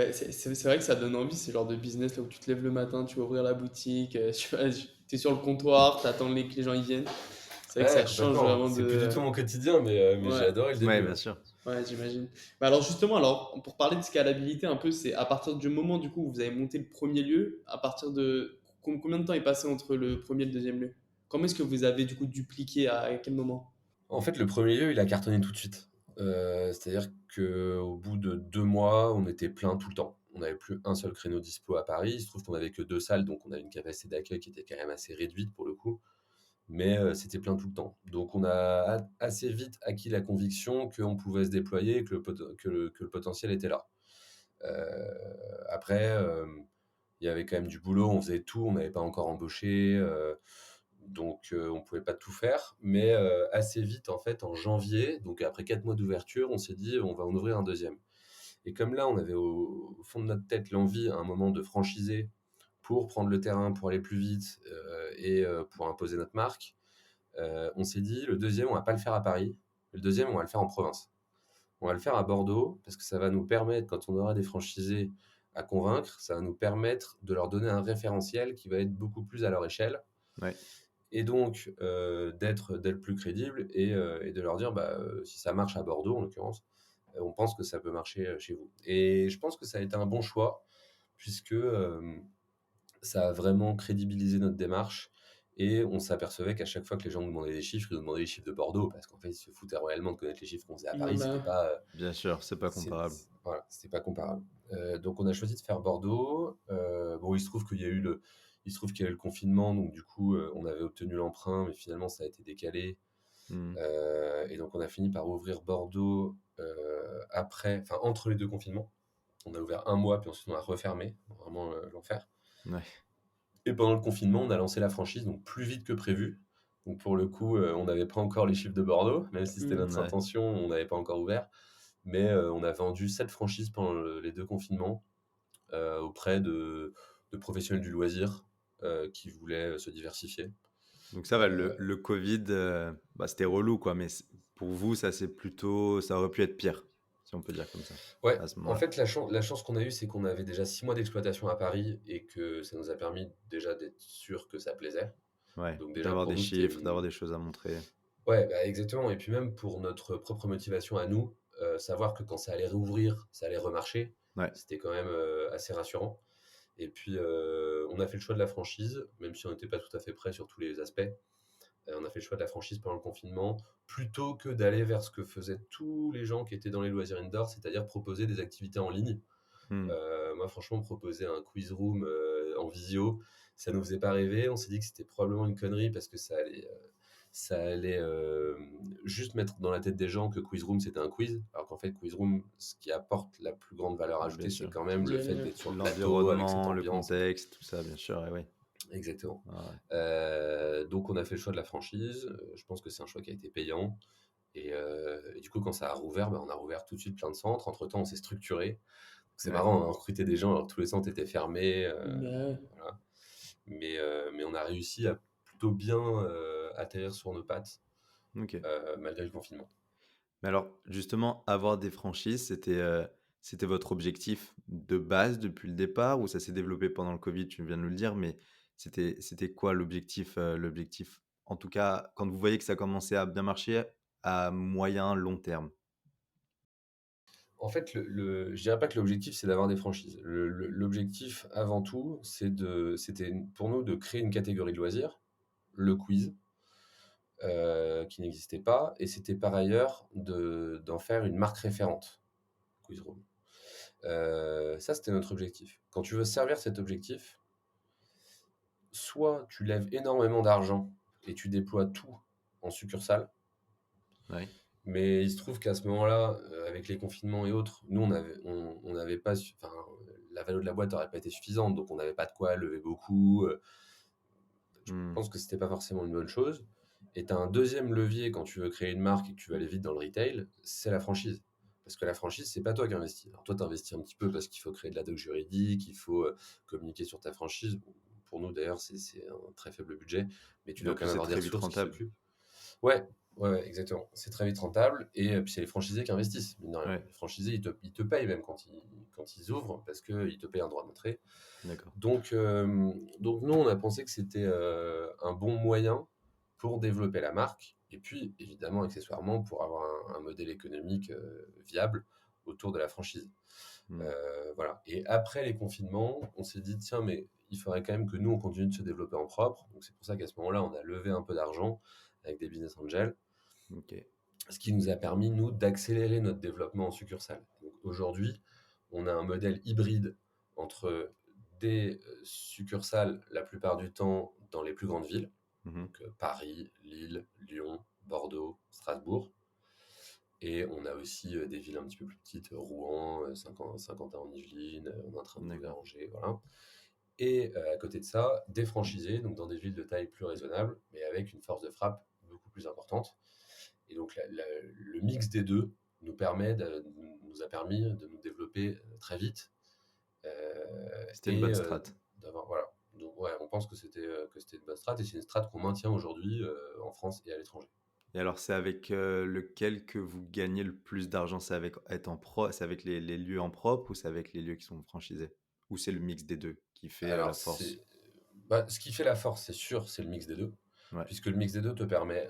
vrai que ça donne envie, ce genre de business là où tu te lèves le matin, tu vas ouvrir la boutique, tu es sur le comptoir, tu attends que les gens y viennent. C'est vrai que Ouais, ça change complètement. vraiment C'est plus du de. tout mon quotidien, mais j'ai Ouais, adoré le Ouais, début. bien Ouais. sûr. ouais, j'imagine. Bah alors justement, alors pour parler de scalabilité un peu, c'est à partir du moment du coup où vous avez monté le premier lieu, à partir de combien de temps est passé entre le premier et le deuxième lieu? Comment est-ce que vous avez du coup dupliqué à quel moment? En fait, le premier lieu, il a cartonné tout de suite. C'est-à-dire qu'au bout de 2 mois, on était plein tout le temps. On n'avait plus un seul créneau dispo à Paris. Il se trouve qu'on avait que 2 salles, donc on a une capacité d'accueil qui était quand même assez réduite pour le coup. Mais c'était plein tout le temps. Donc on a assez vite acquis la conviction qu'on pouvait se déployer et que le potentiel était là. Après, il y avait quand même du boulot, on faisait tout, on n'avait pas encore embauché, donc on pouvait pas tout faire. Mais assez vite, en fait, en janvier, donc après 4 mois d'ouverture, on s'est dit on va en ouvrir un deuxième. Et comme là, on avait au fond de notre tête l'envie à un moment de franchiser pour prendre le terrain, pour aller plus vite et pour imposer notre marque, on s'est dit le deuxième, on va pas le faire à Paris, le deuxième, on va le faire en province. On va le faire à Bordeaux parce que ça va nous permettre, quand on aura des franchisés à convaincre, ça va nous permettre de leur donner un référentiel qui va être beaucoup plus à leur échelle Ouais. et donc d'être plus crédible et de leur dire si ça marche à Bordeaux en l'occurrence, on pense que ça peut marcher chez vous. Et je pense que ça a été un bon choix puisque ça a vraiment crédibilisé notre démarche et on s'apercevait qu'à chaque fois que les gens nous demandaient des chiffres, ils nous demandaient les chiffres de Bordeaux parce qu'en fait, ils se foutaient réellement de connaître les chiffres qu'on faisait à Ouais, Paris. C'était bah, pas, Bien sûr, c'est pas comparable. voilà, c'était pas comparable. Donc on a choisi de faire Bordeaux. Bon, il se trouve qu'il y a eu le confinement, donc du coup, on avait obtenu l'emprunt, mais finalement, ça a été décalé. Hmm. Et donc on a fini par ouvrir Bordeaux entre les deux confinements. On a ouvert un mois, puis ensuite on a refermé, vraiment l'enfer. Ouais. Et pendant le confinement, on a lancé la franchise, donc plus vite que prévu. Donc pour le coup, on n'avait pas encore les chiffres de Bordeaux, même si c'était notre Ouais. intention, on n'avait pas encore ouvert. Mais on a vendu 7 franchises pendant les deux confinements auprès de professionnels du loisir qui voulaient se diversifier. Donc ça va, le Covid, bah, c'était relou, quoi. Mais pour vous, ça aurait pu être pire, si on peut dire comme ça, Ouais, à ce en moment-là. fait, la chance qu'on a eue, c'est qu'on avait déjà 6 mois d'exploitation à Paris et que ça nous a permis déjà d'être sûr que ça plaisait. Ouais, Donc déjà, d'avoir pour des nous, c'était chiffres, une. d'avoir des choses à montrer. Ouais, exactement. Et puis même pour notre propre motivation à nous, savoir que quand ça allait réouvrir, ça allait remarcher, Ouais, c'était quand même assez rassurant. Et puis, on a fait le choix de la franchise, même si on n'était pas tout à fait prêt sur tous les aspects. On a fait le choix de la franchise pendant le confinement, plutôt que d'aller vers ce que faisaient tous les gens qui étaient dans les loisirs indoor, c'est-à-dire proposer des activités en ligne. Mmh. Moi, franchement, proposer un quiz room en visio, ça nous faisait pas rêver. On s'est dit que c'était probablement une connerie parce que ça allait juste mettre dans la tête des gens que quiz room c'était un quiz, alors qu'en fait, quiz room, ce qui apporte la plus grande valeur Bien ajoutée, c'est sûr. quand même le fait d'être sur le plateau avec cette L'environnement, le ambiance et tout. contexte, tout ça, bien sûr, et oui. Exactement. Ouais, ouais. Donc, on a fait le choix de la franchise. Je pense que c'est un choix qui a été payant. Et du coup, quand ça a rouvert, on a rouvert tout de suite plein de centres. Entre-temps, on s'est structuré. C'est Ouais. marrant, on a recruté des gens alors que tous les centres étaient fermés. Bah ouais. Voilà. Mais on a réussi à plutôt bien atterrir sur nos pattes OK. malgré le confinement. Mais alors, justement, avoir des franchises, c'était votre objectif de base depuis le départ ou ça s'est développé pendant le Covid? Tu viens de nous le dire, mais c'était quoi l'objectif, en tout cas, quand vous voyez que ça commençait à bien marcher, à moyen, long terme? En fait, je dirais pas que l'objectif, c'est d'avoir des franchises. L'objectif, avant tout, c'était pour nous de créer une catégorie de loisirs, le quiz, qui n'existait pas, et c'était par ailleurs d'en faire une marque référente, Quiz Room. Ça, c'était notre objectif. Quand tu veux servir cet objectif, soit tu lèves énormément d'argent et tu déploies tout en succursale, Oui. mais il se trouve qu'à ce moment-là, avec les confinements et autres, nous, on n'avait pas, enfin, la valeur de la boîte n'aurait pas été suffisante, donc on n'avait pas de quoi lever beaucoup. Je Mmh. pense que c'était pas forcément une bonne chose. Et tu as un deuxième levier quand tu veux créer une marque et que tu veux aller vite dans le retail, c'est la franchise. Parce que la franchise, c'est pas toi qui investis. Alors toi, tu investis un petit peu parce qu'il faut créer de la doc juridique, il faut communiquer sur ta franchise. Pour nous, d'ailleurs, c'est un très faible budget, mais tu Et dois en quand plus, même c'est avoir des très vite ressources qui rentable. s'occupent. Ouais, ouais, ouais, exactement. C'est très vite rentable. Et puis, c'est les franchisés qui investissent, mine de rien. Ouais, Les franchisés, ils te payent même quand ils ouvrent parce qu'ils te payent un droit d'entrée. d'accord. Donc nous, on a pensé que c'était un bon moyen pour développer la marque et puis, évidemment, accessoirement, pour avoir un modèle économique viable autour de la franchise. Mmh. Voilà. Et après les confinements, on s'est dit, tiens, mais il faudrait quand même que nous, on continue de se développer en propre. Donc c'est pour ça qu'à ce moment-là, on a levé un peu d'argent avec des business angels, OK. ce qui nous a permis, nous, d'accélérer notre développement en succursale. Donc aujourd'hui, on a un modèle hybride entre des succursales, la plupart du temps, dans les plus grandes villes, Mmh. donc Paris, Lille, Lyon, Bordeaux, Strasbourg. Et on a aussi des villes un petit peu plus petites, Rouen, Saint-Quentin-en-Yvelines, on est en train d'ouvrir D'accord. Angers, voilà. Et à côté de ça, des franchisés, donc dans des villes de taille plus raisonnable, mais avec une force de frappe beaucoup plus importante. Et donc le mix des deux nous a permis de nous développer très vite C'était une et bonne strat. d'avoir voilà. Donc ouais, on pense que c'était une bonne strat et c'est une strat qu'on maintient aujourd'hui en France et à l'étranger. Et alors, c'est avec, lequel que vous gagnez le plus d'argent? C'est avec les lieux en propre ou c'est avec les lieux qui sont franchisés? Ou c'est le mix des 2 qui fait, la Alors force? ce qui fait la force, c'est sûr, c'est le mix des deux, Ouais. puisque le mix des deux te permet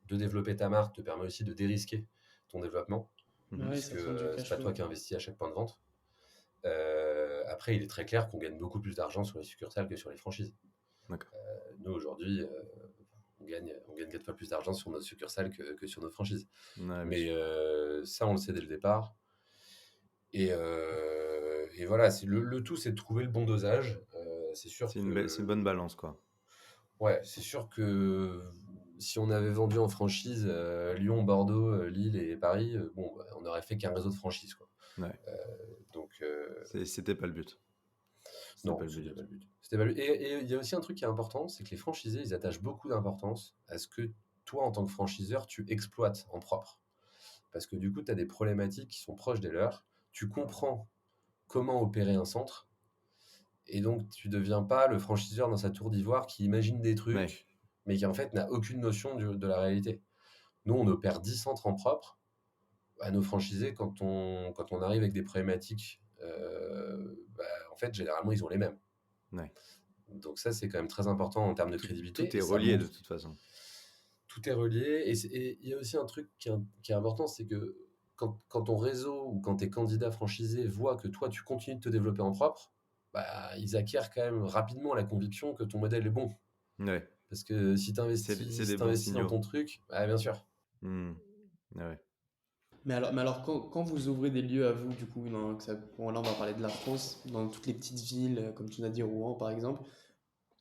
de développer ta marque, te permet aussi de dérisquer ton développement, Mmh. Ouais, puisque ça te fait du c'est cash pas toi flow. qui investis à chaque point de vente. Après, il est très clair qu'on gagne beaucoup plus d'argent sur les succursales que sur les franchises. D'accord. Nous, aujourd'hui, on gagne 4 fois plus d'argent sur nos succursales que sur nos franchises. Ouais, bien Mais sûr. ça, on le sait dès le départ. Et voilà, le tout, c'est de trouver le bon dosage. C'est sûr C'est une bonne que, balance, quoi. ouais, c'est sûr que si on avait vendu en franchise Lyon, Bordeaux, Lille et Paris, bon, bah, on aurait fait qu'un réseau de franchises, quoi. Ouais. Euh, donc, C'était pas le but. C'était pas non, le but c'était du pas tout. le but. C'était pas le but. Et il y a aussi un truc qui est important, c'est que les franchisés, ils attachent beaucoup d'importance à ce que toi, en tant que franchiseur, tu exploites en propre. Parce que du coup, tu as des problématiques qui sont proches des leurs. Tu comprends comment opérer un centre. Et donc, tu deviens pas le franchiseur dans sa tour d'ivoire qui imagine des Ouais. trucs, mais qui en fait n'a aucune notion de la réalité. Nous, on opère 10 centres en propre. À nos franchisés, quand on arrive avec des problématiques, en fait, généralement, ils ont les mêmes. Ouais. Donc ça, c'est quand même très important en termes de Tout crédibilité. est Et ça relié de montre toute façon. tout est relié. Et il y a aussi un truc qui est important, c'est que quand ton réseau ou quand tes candidats franchisés voient que toi, tu continues de te développer en propre, ils acquièrent quand même rapidement la conviction que ton modèle est bon. Ouais. Parce que si tu C'est investis, des si bons t'investis dans signaux. ton truc, bien sûr. Mmh. Ouais, ouais. Mais alors quand vous ouvrez des lieux à vous, du coup, bon, là on va parler de la France, dans toutes les petites villes, comme tu l'as dit, Rouen par exemple,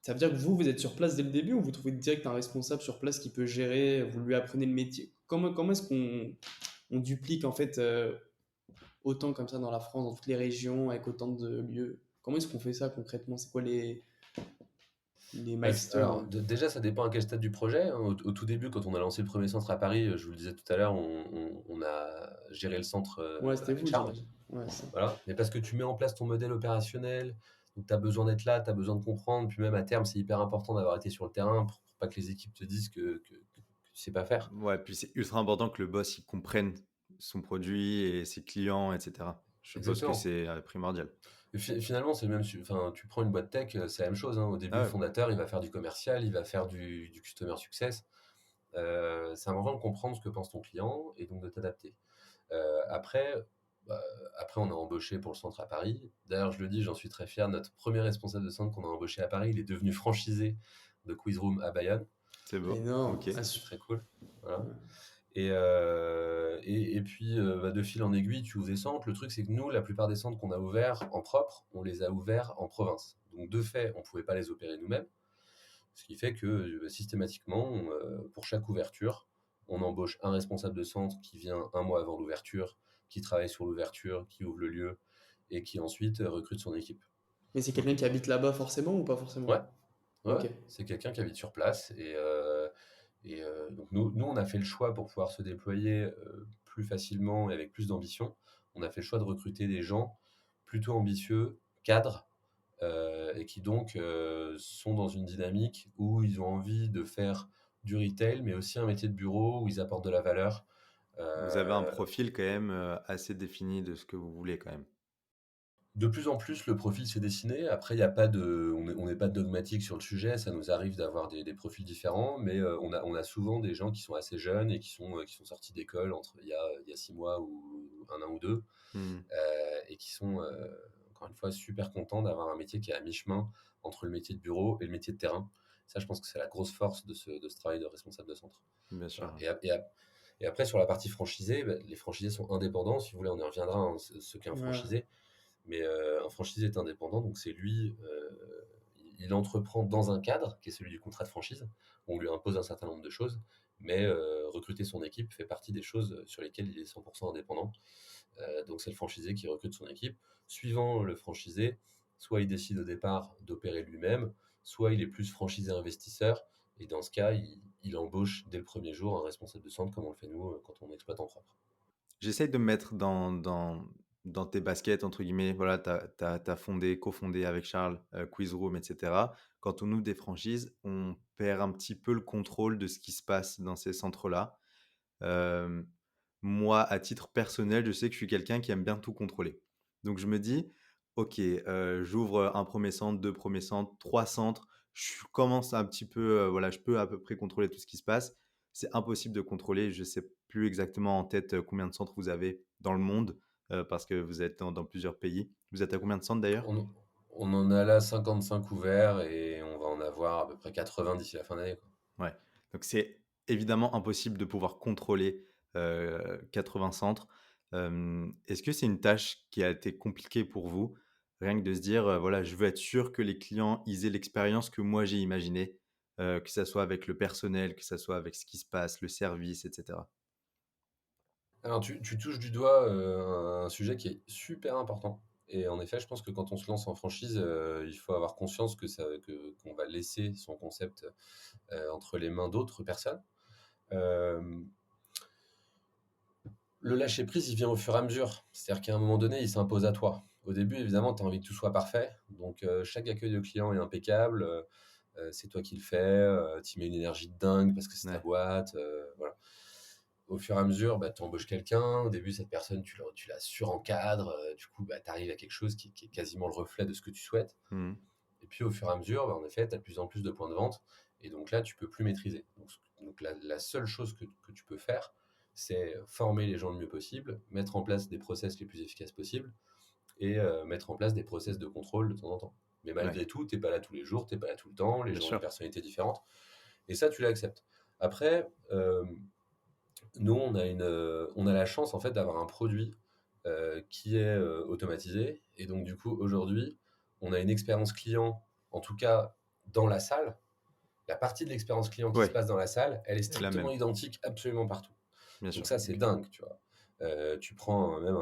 ça veut dire que vous êtes sur place dès le début ou vous trouvez direct un responsable sur place qui peut gérer, vous lui apprenez le métier? Comment est-ce qu'on duplique en fait autant comme ça dans la France, dans toutes les régions, avec autant de lieux? Comment est-ce qu'on fait ça concrètement? C'est quoi les Alors, milestones? déjà, ça dépend à quel stade du projet, hein. Au tout début, quand on a lancé le premier centre à Paris, je vous le disais tout à l'heure, on a géré le centre Ouais, c'était avec vous, Charles. j'imagine. Ouais, ça. Voilà. Mais parce que tu mets en place ton modèle opérationnel, donc tu as besoin d'être là, tu as besoin de comprendre. Puis même à terme, c'est hyper important d'avoir été sur le terrain pour pas que les équipes te disent que tu sais pas faire. Ouais, puis c'est ultra important que le boss il comprenne son produit et ses clients, etc. Je suppose que Exactement. c'est primordial. Et finalement, c'est le même. Enfin, tu prends une boîte tech, c'est la même chose, hein. Au début, Ah le ouais, fondateur, il va faire du commercial, il va faire du customer success. C'est important de comprendre ce que pense ton client et donc de t'adapter. Après, bah, après, on a embauché pour le centre à Paris. D'ailleurs, je le dis, j'en suis très fier. Notre premier responsable de centre qu'on a embauché à Paris, il est devenu franchisé de Quizroom à Bayonne. c'est beau. Énorme. Ok. Ah, C'est très cool. Voilà. ouais. Et puis, de fil en aiguille, tu ouvres des centres. Le truc, c'est que nous, la plupart des centres qu'on a ouverts en propre, on les a ouverts en province. Donc, de fait, on ne pouvait pas les opérer nous-mêmes. Ce qui fait que systématiquement, pour chaque ouverture, on embauche un responsable de centre qui vient un mois avant l'ouverture, qui travaille sur l'ouverture, qui ouvre le lieu et qui ensuite recrute son équipe. Mais c'est quelqu'un Donc, qui habite là-bas forcément ou pas ouais, forcément? ouais, Ok. c'est quelqu'un qui habite sur place. Donc nous, on a fait le choix pour pouvoir se déployer plus facilement et avec plus d'ambition. On a fait le choix de recruter des gens plutôt ambitieux, cadres, et qui donc sont dans une dynamique où ils ont envie de faire du retail, mais aussi un métier de bureau où ils apportent de la valeur. Vous avez un Euh, profil quand même assez défini de ce que vous voulez quand même. de plus en plus, le profil s'est dessiné. Après, il y a pas de, on n'est pas dogmatique sur le sujet. Ça nous arrive d'avoir des profils différents, mais on a souvent des gens qui sont assez jeunes et qui sont sortis d'école il y a 6 mois ou un an ou deux, Hmm, et qui sont, encore une fois, super contents d'avoir un métier qui est à mi-chemin entre le métier de bureau et le métier de terrain. Ça, je pense que c'est la grosse force de ce travail de responsable de centre. bien Voilà. sûr. Et après, sur la partie franchisée, bah, les franchisés sont indépendants. Si vous voulez, on y reviendra, hein, ce qu'est un Ouais. franchisé. Mais un franchisé est indépendant, donc c'est lui, il entreprend dans un cadre qui est celui du contrat de franchise. On lui impose un certain nombre de choses, mais recruter son équipe fait partie des choses sur lesquelles il est 100% indépendant. Donc c'est le franchisé qui recrute son équipe. Suivant le franchisé, soit il décide au départ d'opérer lui-même, soit il est plus franchisé investisseur. Et dans ce cas, il embauche dès le premier jour un responsable de centre, comme on le fait nous quand on exploite en propre. J'essaye de me mettre dans tes baskets, entre guillemets. Voilà, tu as fondé, cofondé avec Charles Quizroom, etc. Quand on ouvre des franchises, on perd un petit peu le contrôle de ce qui se passe dans ces centres-là. Euh, Moi, à titre personnel, je sais que je suis quelqu'un qui aime bien tout contrôler. Donc, je me dis, OK, j'ouvre un premier centre, deux premiers centres, trois centres. Je commence un petit peu, voilà, je peux à peu près contrôler tout ce qui se passe. C'est impossible de contrôler. Je ne sais plus exactement en tête combien de centres vous avez dans le monde parce que vous êtes dans plusieurs pays. Vous êtes à combien de centres d'ailleurs? On, on en a là 55 ouverts et on va en avoir à peu près 80 d'ici la fin d'année, quoi. Ouais. Donc, c'est évidemment impossible de pouvoir contrôler 80 centres. Est-ce que c'est une tâche qui a été compliquée pour vous? Rien que de se dire, voilà, je veux être sûr que les clients ils aient l'expérience que moi j'ai imaginée, que ça soit avec le personnel, que ça soit avec ce qui se passe, le service, etc. Alors tu touches du doigt un sujet qui est super important. Et en effet, je pense que quand on se lance en franchise, il faut avoir conscience qu'on va laisser son concept entre les mains d'autres personnes. Euh, le lâcher prise, il vient au fur et à mesure. C'est-à-dire qu'à un moment donné, il s'impose à toi. Au début, évidemment, tu as envie que tout soit parfait. Donc, chaque accueil de client est impeccable. C'est toi qui le fais. Tu mets une énergie de dingue parce que c'est ta Ouais, boîte. Voilà. Au fur et à mesure, bah, tu embauches quelqu'un. Au début, cette personne, tu la surencadres. Du coup, bah, tu arrives à quelque chose qui est quasiment le reflet de ce que tu souhaites. mmh, Et puis, au fur et à mesure, bah, en effet, tu as de plus en plus de points de vente. Et donc là, tu peux plus maîtriser. Donc la seule chose que tu peux faire, c'est former les gens le mieux possible, mettre en place des process les plus efficaces possibles et mettre en place des process de contrôle de temps en temps. Mais ouais, malgré tout, tu n'es pas là tous les jours, tu n'es pas là tout le temps, les bien gens ont une sûr. personnalité différente. Et ça, tu l'acceptes. Après, Nous, on a la chance en fait d'avoir un produit qui est automatisé. Et donc, du coup, aujourd'hui, on a une expérience client, en tout cas dans la salle. La partie de l'expérience client qui se Ouais, passe dans la salle, elle est c'est la strictement même, identique absolument partout. bien Donc sûr. ça, c'est OK. dingue, tu vois. Tu prends même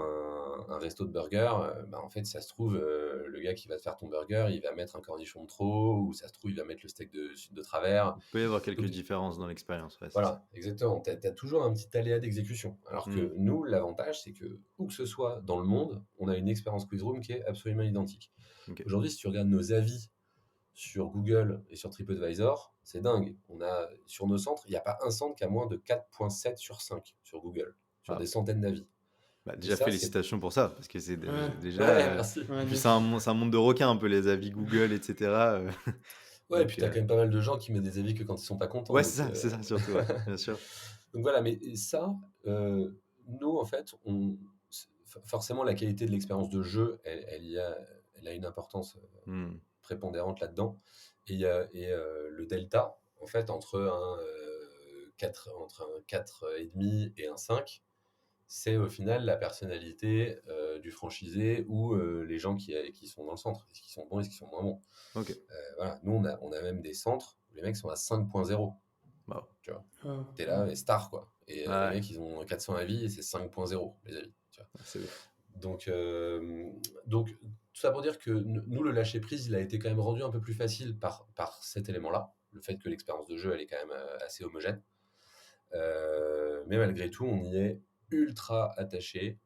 un resto de burger, bah, en fait, ça se trouve, le gars qui va te faire ton burger, il va mettre un cornichon de trop, ou ça se trouve, il va mettre le steak de travers. Il peut y avoir quelques Donc différences dans l'expérience, ouais, c'est ça. voilà, exactement. Tu as toujours un petit aléa d'exécution. Alors Mmh. que nous, l'avantage, c'est que où que ce soit dans le monde, on a une expérience quiz room qui est absolument identique. OK. Aujourd'hui, si tu regardes nos avis sur Google et sur TripAdvisor, c'est dingue. On a, sur nos centres, il n'y a pas un centre qui a moins de 4,7 sur 5 sur Google, sur des Ah, centaines d'avis. bah, Et déjà ça, c'est... félicitations pour ça, parce que c'est Ouais, Ouais, déjà, merci. ouais, et puis de c'est ouf. c'est un monde de requins un peu les avis Google et cetera, Ouais, et puis donc tu as quand même pas mal de gens qui mettent des avis que quand ils sont pas contents. ouais, Donc, c'est ça surtout, ouais, bien sûr. donc voilà, mais ça, nous, en fait, forcément, la qualité de l'expérience de jeu, elle a une importance Mmh. prépondérante là-dedans. Le delta, en fait, entre un 4,5 et un 5, c'est au final la personnalité du franchisé ou les gens qui sont dans le centre. Est-ce qu'ils sont bons, est-ce qu'ils sont moins bons? OK. Voilà. Nous, on a même des centres où les mecs sont à 5,0. Waouh. Tu vois. Ah, T'es ouais. là, les stars, quoi. Et les Ouais, mecs, ils ont 400 avis et c'est 5,0 les avis. Tu vois. c'est ouf. Donc, euh, donc, tout ça pour dire que nous, le lâcher prise, il a été quand même rendu un peu plus facile par cet élément-là. Le fait que l'expérience de jeu, elle est quand même assez homogène. Mais malgré tout, on y est ultra attaché.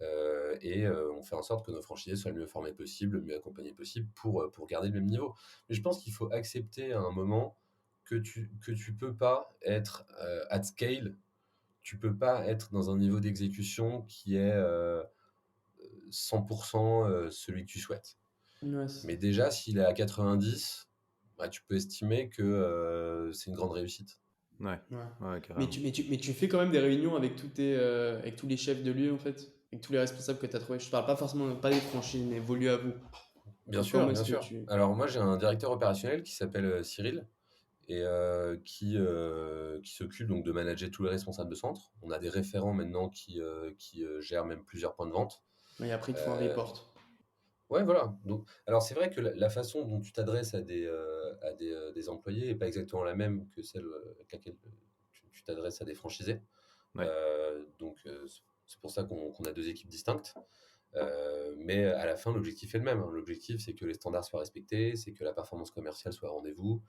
On fait en sorte que nos franchisés soient le mieux formés possible, le mieux accompagnés possible pour garder le même niveau. Mais je pense qu'il faut accepter à un moment que tu peux pas être at scale, tu peux pas être dans un niveau d'exécution qui est 100% celui que tu souhaites. Ouais, c'est Mais ça. déjà, s'il est à 90, bah, tu peux estimer que c'est une grande réussite. Ouais, Ouais. ouais, carrément. Mais tu fais quand même des réunions avec avec tous les chefs de lieu, en fait, avec tous les responsables que tu as trouvés. Je parle pas forcément, pas des franchises, mais vos lieux à vous. Bien sûr, Comment bien est-ce que sûr. tu... Alors moi, j'ai un directeur opérationnel qui s'appelle Cyril et qui s'occupe donc de manager tous les responsables de centre. On a des référents maintenant qui gèrent même plusieurs points de vente. Et après, il te faut un Euh, report. ouais, voilà. Donc, alors c'est vrai que la façon dont tu t'adresses des employés n'est pas exactement la même que celle avec laquelle tu t'adresses à des franchisés. Ouais. C'est pour ça qu'on a deux équipes distinctes. Mais à la fin, l'objectif est le même, hein. L'objectif, c'est que les standards soient respectés, c'est que la performance commerciale soit au rendez-vous,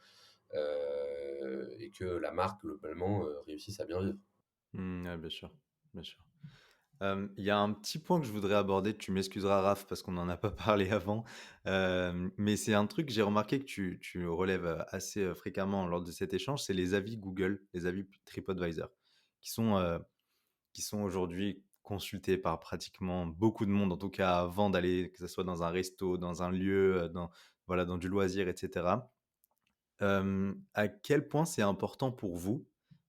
et que la marque, globalement, réussisse à bien vivre. Mmh, ouais, bien sûr, bien sûr. Il y a un petit point que je voudrais aborder, tu m'excuseras Raph parce qu'on n'en a pas parlé avant, mais c'est un truc que j'ai remarqué que tu relèves, assez, fréquemment lors de cet échange, c'est les avis Google, les avis TripAdvisor qui sont, heu, qui sont aujourd'hui consultés par pratiquement beaucoup de monde, en tout cas avant d'aller, que ça soit dans un resto, dans un lieu, dans voilà, dans du loisir et cetera. À quel point c'est important pour vous,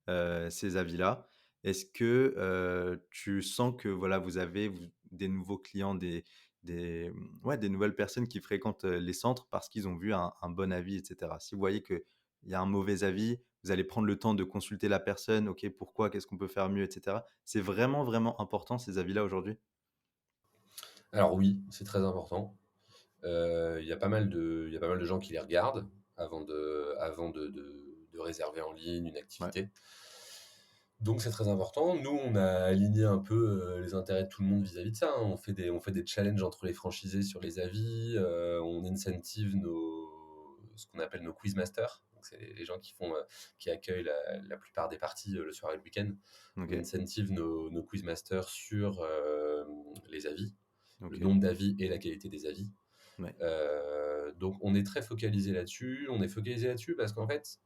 ces avis-là? Est-ce que, tu sens que voilà, vous avez des nouveaux clients, ouais, des nouvelles personnes qui fréquentent, les centres parce qu'ils ont vu un bon avis et cetera? Si vous voyez qu'il y a un mauvais avis, vous allez prendre le temps de consulter la personne. OK, pourquoi? Qu'est-ce qu'on peut faire mieux et cetera? C'est vraiment, vraiment important ces avis-là aujourd'hui? Alors oui, c'est très important. Il y a pas mal de gens qui les regardent avant de réserver en ligne une Ouais, activité. Donc c'est très important. Nous, on a aligné un peu les intérêts de tout le monde vis-à-vis de ça, hein. On fait des challenges entre les franchisés sur les avis. On incentive ce qu'on appelle nos quizmasters. Donc c'est les gens qui accueillent la plupart des parties le soir et le week-end. On OK, incentive nos quizmasters sur les avis, le OK, nombre d'avis et la qualité des avis. ouais. Donc on est très focalisé là-dessus. On est focalisé là-dessus parce qu'en fait,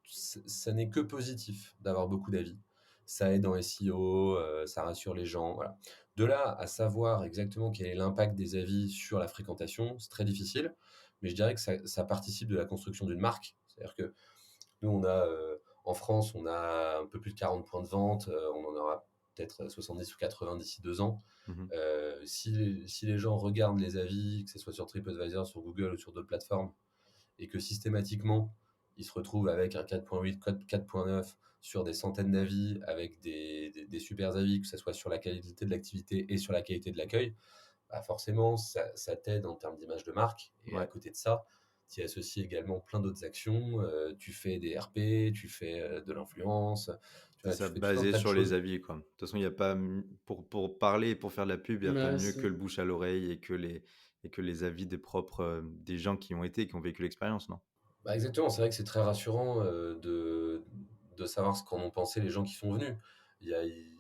ça n'est que positif d'avoir beaucoup d'avis. Ça aide en SEO, ça rassure les gens, voilà. De là à savoir exactement quel est l'impact des avis sur la fréquentation, c'est très difficile, mais je dirais que ça participe de la construction d'une marque. C'est-à-dire que nous, en France, on a un peu plus de 40 points de vente, on en aura peut-être 70 ou 80 d'ici 2 ans. Mmh. Si les gens regardent les avis, que ce soit sur TripAdvisor, sur Google ou sur d'autres plateformes, et que systématiquement, ils se retrouvent avec un 4.8, 4.9 sur des centaines d'avis, avec des super avis, que ce soit sur la qualité de l'activité et sur la qualité de l'accueil, bah forcément, ça t'aide en termes d'image de marque. Et à Ouais. côté de ça, tu y associes également plein d'autres actions. Tu fais des RP, tu fais de l'influence, tu C'est vois, tu ça, fais tout un basé tas de sur les choses. avis, quoi. De toute façon, il y a pas pour parler et pour faire de la pub, il y a pas Ouais, mieux que c'est le bouche à l'oreille et que les avis des gens qui ont été, qui ont vécu l'expérience, non? Bah, exactement, c'est vrai que c'est très rassurant de savoir ce qu'en ont pensé les gens qui sont venus.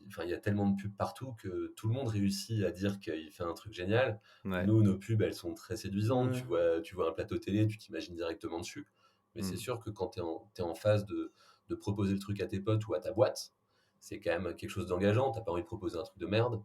Enfin, il y a tellement de pubs partout que tout le monde réussit à dire qu'il fait un truc génial. Ouais. Nous, nos pubs, elles sont très séduisantes. ouais. Tu vois un plateau télé, tu t'imagines directement dessus. Mais c'est Mmh. sûr que quand t'es en phase de proposer le truc à tes potes ou à ta boîte, c'est quand même quelque chose d'engageant. T'as pas envie de proposer un truc de merde.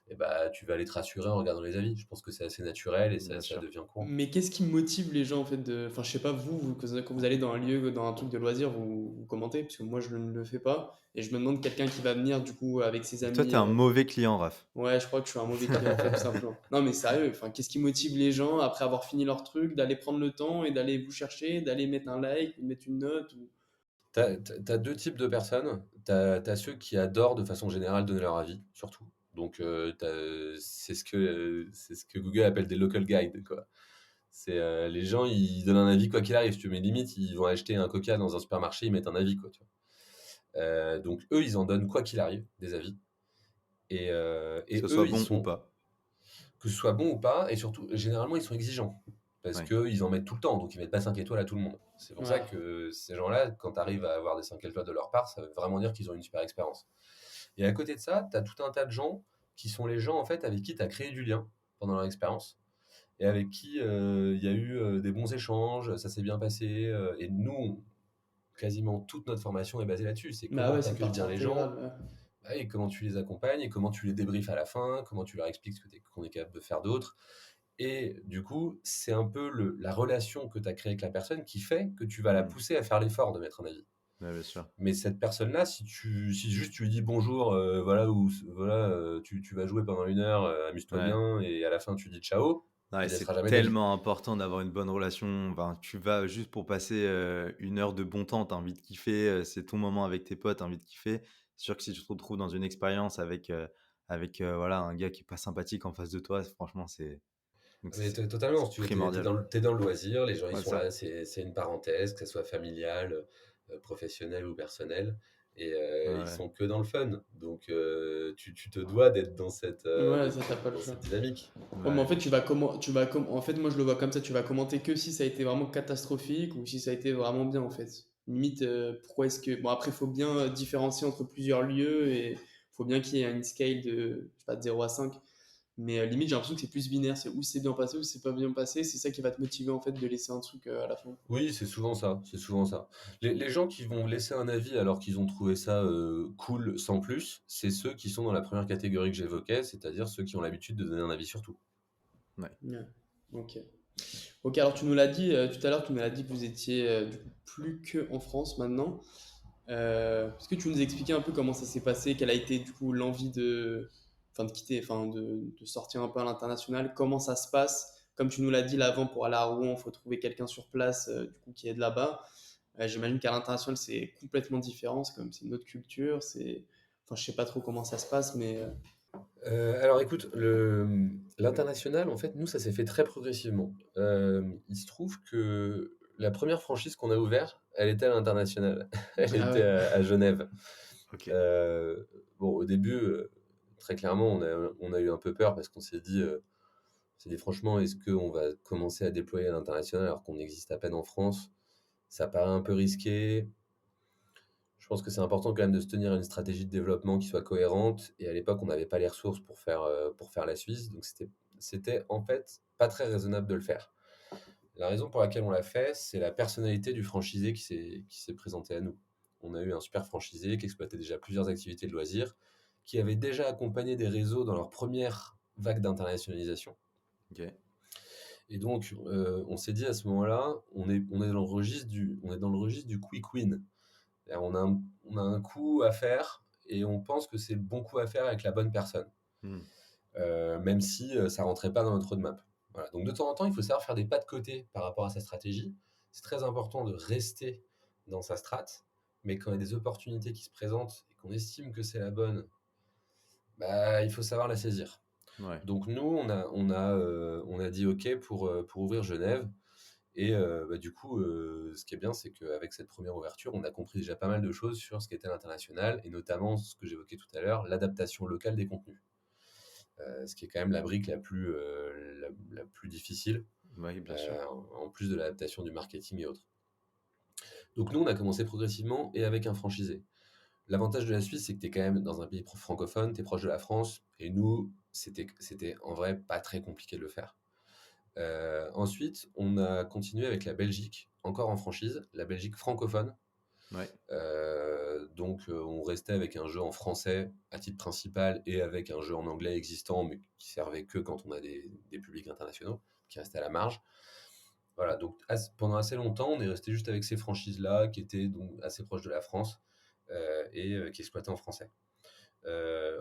Et bah, tu vas aller te rassurer en regardant les avis. Je pense que c'est assez naturel et Bien ça sûr. devient courant. Mais qu'est-ce qui motive les gens en fait de... Enfin, je sais pas, quand vous allez dans un lieu, dans un truc de loisir, vous commentez, parce que moi je ne le fais pas. Et je me demande quelqu'un qui va venir du coup avec ses Toi, amis. t'es un mauvais client, Raph. Ouais, je crois que je suis un mauvais client en fait, tout simplement. Non, mais sérieux, enfin, qu'est-ce qui motive les gens après avoir fini leur truc, d'aller prendre le temps et d'aller vous chercher, d'aller mettre un like, ou de mettre une note ou... T'as deux types de personnes. T'as ceux qui adorent de façon générale donner leur avis, surtout. Donc, c'est ce que Google appelle des local guides, quoi. C'est les gens, ils donnent un avis quoi qu'il arrive. Tu mets limite, ils vont acheter un Coca dans un supermarché, ils mettent un avis, quoi. Tu vois. Donc, eux, ils en donnent quoi qu'il arrive, des avis. Que Et ce soit eux, ils bon ou sont, pas. que ce soit bon ou pas, et surtout, généralement, ils sont exigeants. Parce Ouais. qu'ils en mettent tout le temps, donc ils mettent pas 5 étoiles à tout le monde. C'est pour ça Ouais. que ces gens-là, quand tu arrives à avoir des 5 étoiles de leur part, ça veut vraiment dire qu'ils ont une super expérience. Et à côté de ça, tu as tout un tas de gens qui sont les gens en fait avec qui tu as créé du lien pendant leur expérience et avec qui il y a eu des bons échanges, ça s'est bien passé. Et nous, quasiment toute notre formation est basée là-dessus. C'est Bah comment ouais, tu c'est accueilles partie bien les gens, intégrale. Ouais. et comment tu les accompagnes, et comment tu les débriefes à la fin, comment tu leur expliques ce qu'on est capable de faire d'autre. Et du coup, c'est un peu la relation que tu as créée avec la personne qui fait que tu vas la Mmh. pousser à faire l'effort de mettre un avis. Ouais, bien sûr. Mais cette personne-là, si juste tu lui dis bonjour, voilà, voilà, tu vas jouer pendant 1 heure, amuse-toi Ouais. bien, et à la fin tu dis ciao, Ouais, il laissera c'est jamais d'avis. tellement important d'avoir une bonne relation. Enfin, tu vas juste pour passer, 1 heure de bon temps, tu as envie de kiffer, c'est ton moment avec tes potes, tu as envie de kiffer. C'est sûr que si tu te retrouves dans une expérience voilà, un gars qui est pas sympathique en face de toi, franchement, Mais c'est totalement, c'est si tu veux, primordial. t'es dans le loisir, les gens ils Ouais, sont ça. là, c'est une parenthèse, que ce soit familial, professionnel ou personnel, et Ouais, ils ouais. sont que dans le fun. Donc tu te dois d'être Ouais, ça, t'as pas le dans choix. cette dynamique. Ouais, mais en Ouais. fait, en fait, moi, je le vois comme ça. Tu vas commenter que si ça a été vraiment catastrophique ou si ça a été vraiment bien, en fait. Limite, pourquoi est-ce que... Bon, après, il faut bien différencier entre plusieurs lieux et il faut bien qu'il y ait une scale de, je sais pas, de 0 à 5. Mais limite, j'ai l'impression que c'est plus binaire. C'est où c'est bien passé ou c'est pas bien passé. C'est ça qui va te motiver, en fait, de laisser un truc à la fin. Oui, c'est souvent ça, c'est souvent ça. Les gens qui vont laisser un avis alors qu'ils ont trouvé ça cool sans plus, c'est ceux qui sont dans la première catégorie que j'évoquais, c'est-à-dire ceux qui ont l'habitude de donner un avis sur tout. Ouais. Ouais. Ok. Ok, alors tu nous l'as dit tout à l'heure, tu nous l'as dit que vous étiez du coup plus que en France maintenant. Est-ce que tu nous expliquer un peu comment ça s'est passé, quelle a été du coup l'envie de quitter, de sortir un peu à l'international, comment ça se passe? Comme tu nous l'as dit là avant, pour aller à Rouen, il faut trouver quelqu'un sur place du coup qui est de là-bas. J'imagine qu'à l'international c'est complètement différent, c'est comme c'est une autre culture, je sais pas trop comment ça se passe, mais Alors écoute, l'international, en fait, nous, ça s'est fait très progressivement. Il se trouve que la première franchise qu'on a ouverte, elle était à l'international. Elle ah était ouais, à Genève. OK. Euh, bon, au début, très clairement, on a eu un peu peur parce qu'on s'est dit franchement, est-ce qu'on va commencer à déployer à l'international alors qu'on existe à peine en France? Ça paraît un peu risqué. Je pense que c'est important quand même de se tenir à une stratégie de développement qui soit cohérente. Et à l'époque, on n'avait pas les ressources pour faire la Suisse. Donc, c'était en fait pas très raisonnable de le faire. La raison pour laquelle on l'a fait, c'est la personnalité du franchisé qui s'est présenté à nous. On a eu un super franchisé qui exploitait déjà plusieurs activités de loisirs, qui avait déjà accompagné des réseaux dans leur première vague d'internationalisation. OK. Et donc, on s'est dit à ce moment-là, on est dans le registre du quick win. On a un coup à faire et on pense que c'est le bon coup à faire avec la bonne personne, Mmh. même si ça rentrait pas dans notre roadmap. Voilà. Donc de temps en temps, il faut savoir faire des pas de côté par rapport à sa stratégie. c'est très important de rester dans sa strate, mais quand il y a des opportunités qui se présentent et qu'on estime que c'est la bonne, bah, il faut savoir la saisir. Ouais. Donc nous, on a dit OK pour ouvrir Genève. Et bah, du coup, ce qui est bien, c'est qu'avec cette première ouverture, on a compris déjà pas mal de choses sur ce qu'était l'international, et notamment ce que j'évoquais tout à l'heure, l'adaptation locale des contenus. Ce qui est quand même la brique la plus difficile, Oui, bien sûr. en plus de l'adaptation du marketing et autres. Donc nous, on a commencé progressivement et avec un franchisé. L'avantage de la Suisse, c'est que tu es quand même dans un pays francophone, tu es proche de la France, et nous, c'était en vrai pas très compliqué de le faire. Ensuite, on a continué avec la Belgique, encore en franchise, la Belgique francophone. Ouais. Donc, on restait avec un jeu en français à titre principal et avec un jeu en anglais existant, mais qui servait que quand on a des publics internationaux, qui restait à la marge. Voilà, donc pendant assez longtemps, on est resté juste avec ces franchises-là, qui étaient donc assez proches de la France et qui exploitaient en français.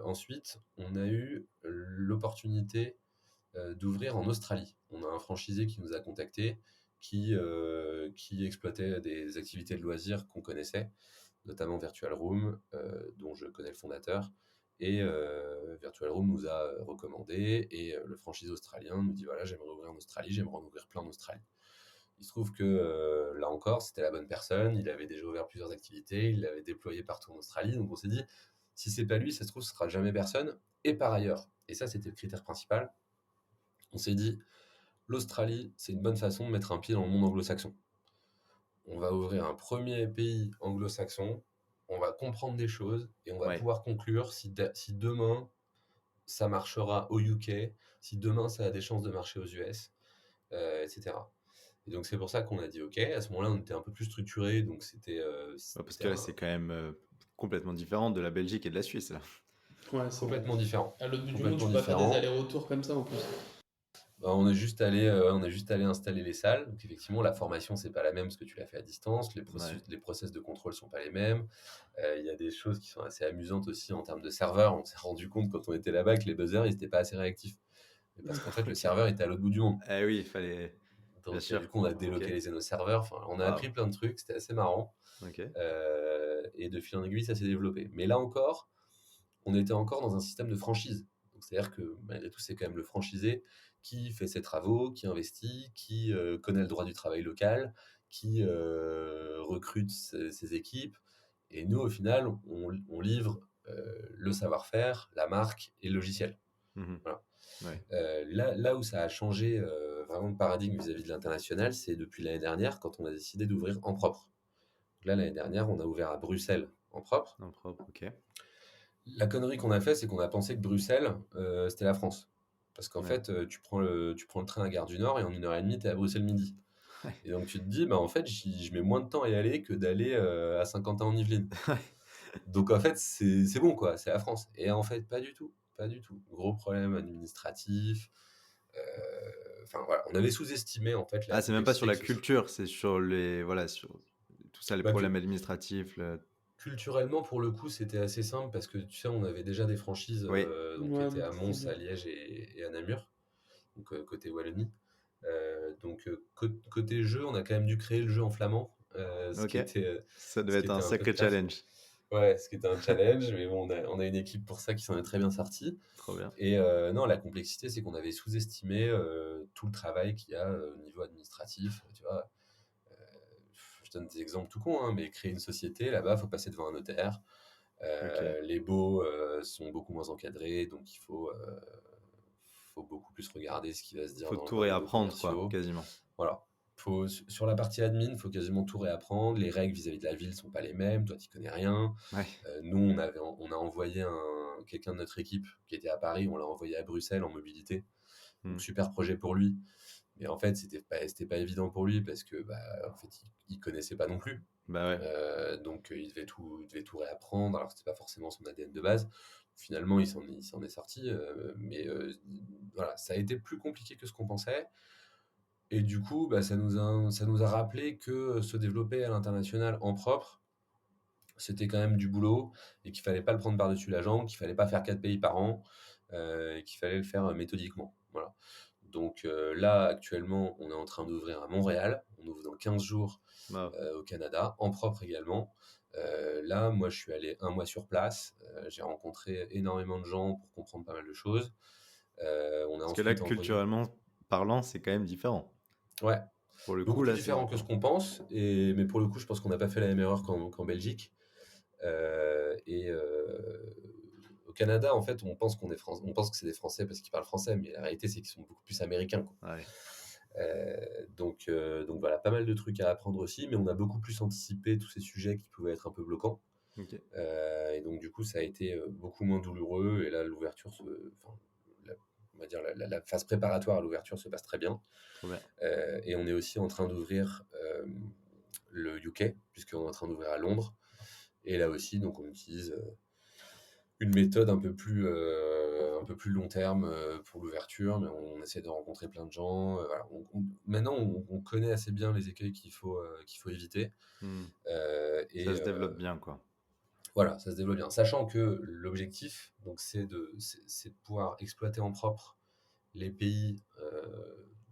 Ensuite, on a eu l'opportunité d'ouvrir en Australie. On a un franchisé qui nous a contactés, qui exploitait des activités de loisirs qu'on connaissait, notamment Virtual Room, dont je connais le fondateur. Et Virtual Room nous a recommandé, et le franchisé australien nous dit, voilà, j'aimerais ouvrir en Australie, j'aimerais en ouvrir plein en Australie. Il se trouve que là encore, c'était la bonne personne, il avait déjà ouvert plusieurs activités, il l'avait déployé partout en Australie, donc on s'est dit, si c'est pas lui, ça se trouve, ce sera jamais personne. Et par ailleurs, et ça c'était le critère principal, on s'est dit, l'Australie, c'est une bonne façon de mettre un pied dans le monde anglo-saxon. On va ouvrir un premier pays anglo-saxon, on va comprendre des choses et on va Ouais. pouvoir conclure si demain ça marchera au UK, si demain ça a des chances de marcher aux US, etc. Et donc c'est pour ça qu'on a dit OK. À ce moment-là, on était un peu plus structuré, donc Ouais, parce c'était que là, c'est quand même complètement différent de la Belgique et de la Suisse, là. Ouais, c'est vrai. complètement différent. À l'autre bout du monde, tu Complètement peux pas faire des différent. allers-retours comme ça en plus. Bah, on est juste allé installer les salles. Donc effectivement, la formation, c'est pas la même parce que tu l'as fait à distance. Ouais. Les process de contrôle sont pas les mêmes. Il y a des choses qui sont assez amusantes aussi en termes de serveurs. On s'est rendu compte quand on était là-bas que les buzzers, ils étaient pas assez réactifs. Mais parce qu'en fait, le Ok. serveur était à l'autre bout du monde. Eh oui, il fallait. Bien Donc du sûr. coup, on a Ok. délocalisé nos serveurs. Enfin, on a appris Waouh. plein de trucs. C'était assez marrant. Ok. Et de fil en aiguille, ça s'est développé. Mais là encore, on était encore dans un système de franchise. Donc, c'est-à-dire que malgré tout, c'est quand même le franchisé qui fait ses travaux, qui investit, qui connaît le droit du travail local, qui recrute ses équipes. Et nous, au final, on livre le savoir-faire, la marque et le logiciel. Mhm. Voilà. Ouais. Là où ça a changé vraiment de paradigme vis-à-vis de l'international, c'est depuis l'année dernière, quand on a décidé d'ouvrir en propre. Donc là, l'année dernière, on a ouvert à Bruxelles en propre. Non propre. Ok. La connerie qu'on a fait, c'est qu'on a pensé que Bruxelles, c'était la France. Parce qu'en Ouais. fait, tu prends le train à Gare du Nord et en 1h30, tu es à Bruxelles midi. Ouais. Et donc tu te dis, bah, en fait, je mets moins de temps à y aller que d'aller à Saint-Quentin-en-Yvelines. Donc en fait, c'est bon, quoi, c'est la France. Et en fait, pas du tout. Pas du tout. Gros problème administratif. euh, Enfin voilà, on avait sous-estimé en fait la Ah, c'est même pas sur complexité la que ce serait. culture, c'est sur les. Voilà, sur tout ça, les Bah, problèmes administratifs. culturellement, pour le coup, c'était assez simple parce que tu sais, on avait déjà des franchises Oui. donc, qui Ouais, étaient à beaucoup plus Mons, à dur. Liège et à Namur, donc côté Wallonie. Donc côté jeu, on a quand même dû créer le jeu en flamand, Ok. Ça ce devait qui être était un un peu de sacré taf. challenge. Ouais, ce qui était un challenge, mais bon, on a une équipe pour ça qui s'en est très bien sortie. Trop bien. Et non, la complexité, c'est qu'on avait sous-estimé tout le travail qu'il y a au niveau administratif. Tu vois, je donne des exemples tout con, hein, mais créer une société, là-bas, il faut passer devant un notaire. Ok. Les baux sont beaucoup moins encadrés, donc faut beaucoup plus regarder ce qui va se dire Faut tout dans les baux réapprendre, quoi, commerciaux. quasiment. Voilà. Sur la partie admin, il faut quasiment tout réapprendre. Les règles vis-à-vis de la ville sont pas les mêmes. Toi, tu connais rien. Ouais. Nous, on a envoyé quelqu'un de notre équipe qui était à Paris. On l'a envoyé à Bruxelles en mobilité. Hmm. Donc, super projet pour lui. Mais en fait, c'était pas évident pour lui parce que, bah, en fait, il connaissait pas non plus. Bah ouais. Donc, il devait tout réapprendre. Alors, c'était pas forcément son ADN de base. Finalement, il s'en est sorti. Mais voilà, ça a été plus compliqué que ce qu'on pensait. Et du coup, bah, ça nous a rappelé que se développer à l'international en propre, c'était quand même du boulot et qu'il fallait pas le prendre par-dessus la jambe, qu'il fallait pas faire 4 pays par an et qu'il fallait le faire méthodiquement. Voilà. Donc là, actuellement, on est en train d'ouvrir à Montréal. On ouvre dans 15 jours Wow. au Canada, en propre également. Là, moi, je suis allé 1 mois sur place. J'ai rencontré énormément de gens pour comprendre pas mal de choses. On a Parce que là, ensuite envoyé... culturellement parlant, c'est quand même différent. Ouais, Pour le beaucoup coup, plus là, c'est différent que ce différent. qu'on pense. Mais pour le coup, je pense qu'on n'a pas fait la même erreur qu'en Belgique. Et au Canada, en fait, on pense on pense que c'est des Français parce qu'ils parlent français, mais la réalité, c'est qu'ils sont beaucoup plus américains, quoi. Ouais. Donc voilà, pas mal de trucs à apprendre aussi, mais on a beaucoup plus anticipé tous ces sujets qui pouvaient être un peu bloquants. Ok. Et donc du coup, ça a été beaucoup moins douloureux. Et là, l'ouverture, on va dire la phase préparatoire à l'ouverture se passe très bien. Trop bien. Et on est aussi en train d'ouvrir le UK, puisqu'on est en train d'ouvrir à Londres. Et là aussi, donc on utilise une méthode un peu plus long terme pour l'ouverture, mais on essaie de rencontrer plein de gens. Voilà. Maintenant, on connaît assez bien les écueils qu'il faut éviter. Hmm. Et Ça se développe bien, quoi. voilà, ça se développe bien. Sachant que l'objectif, donc, c'est de pouvoir exploiter en propre les pays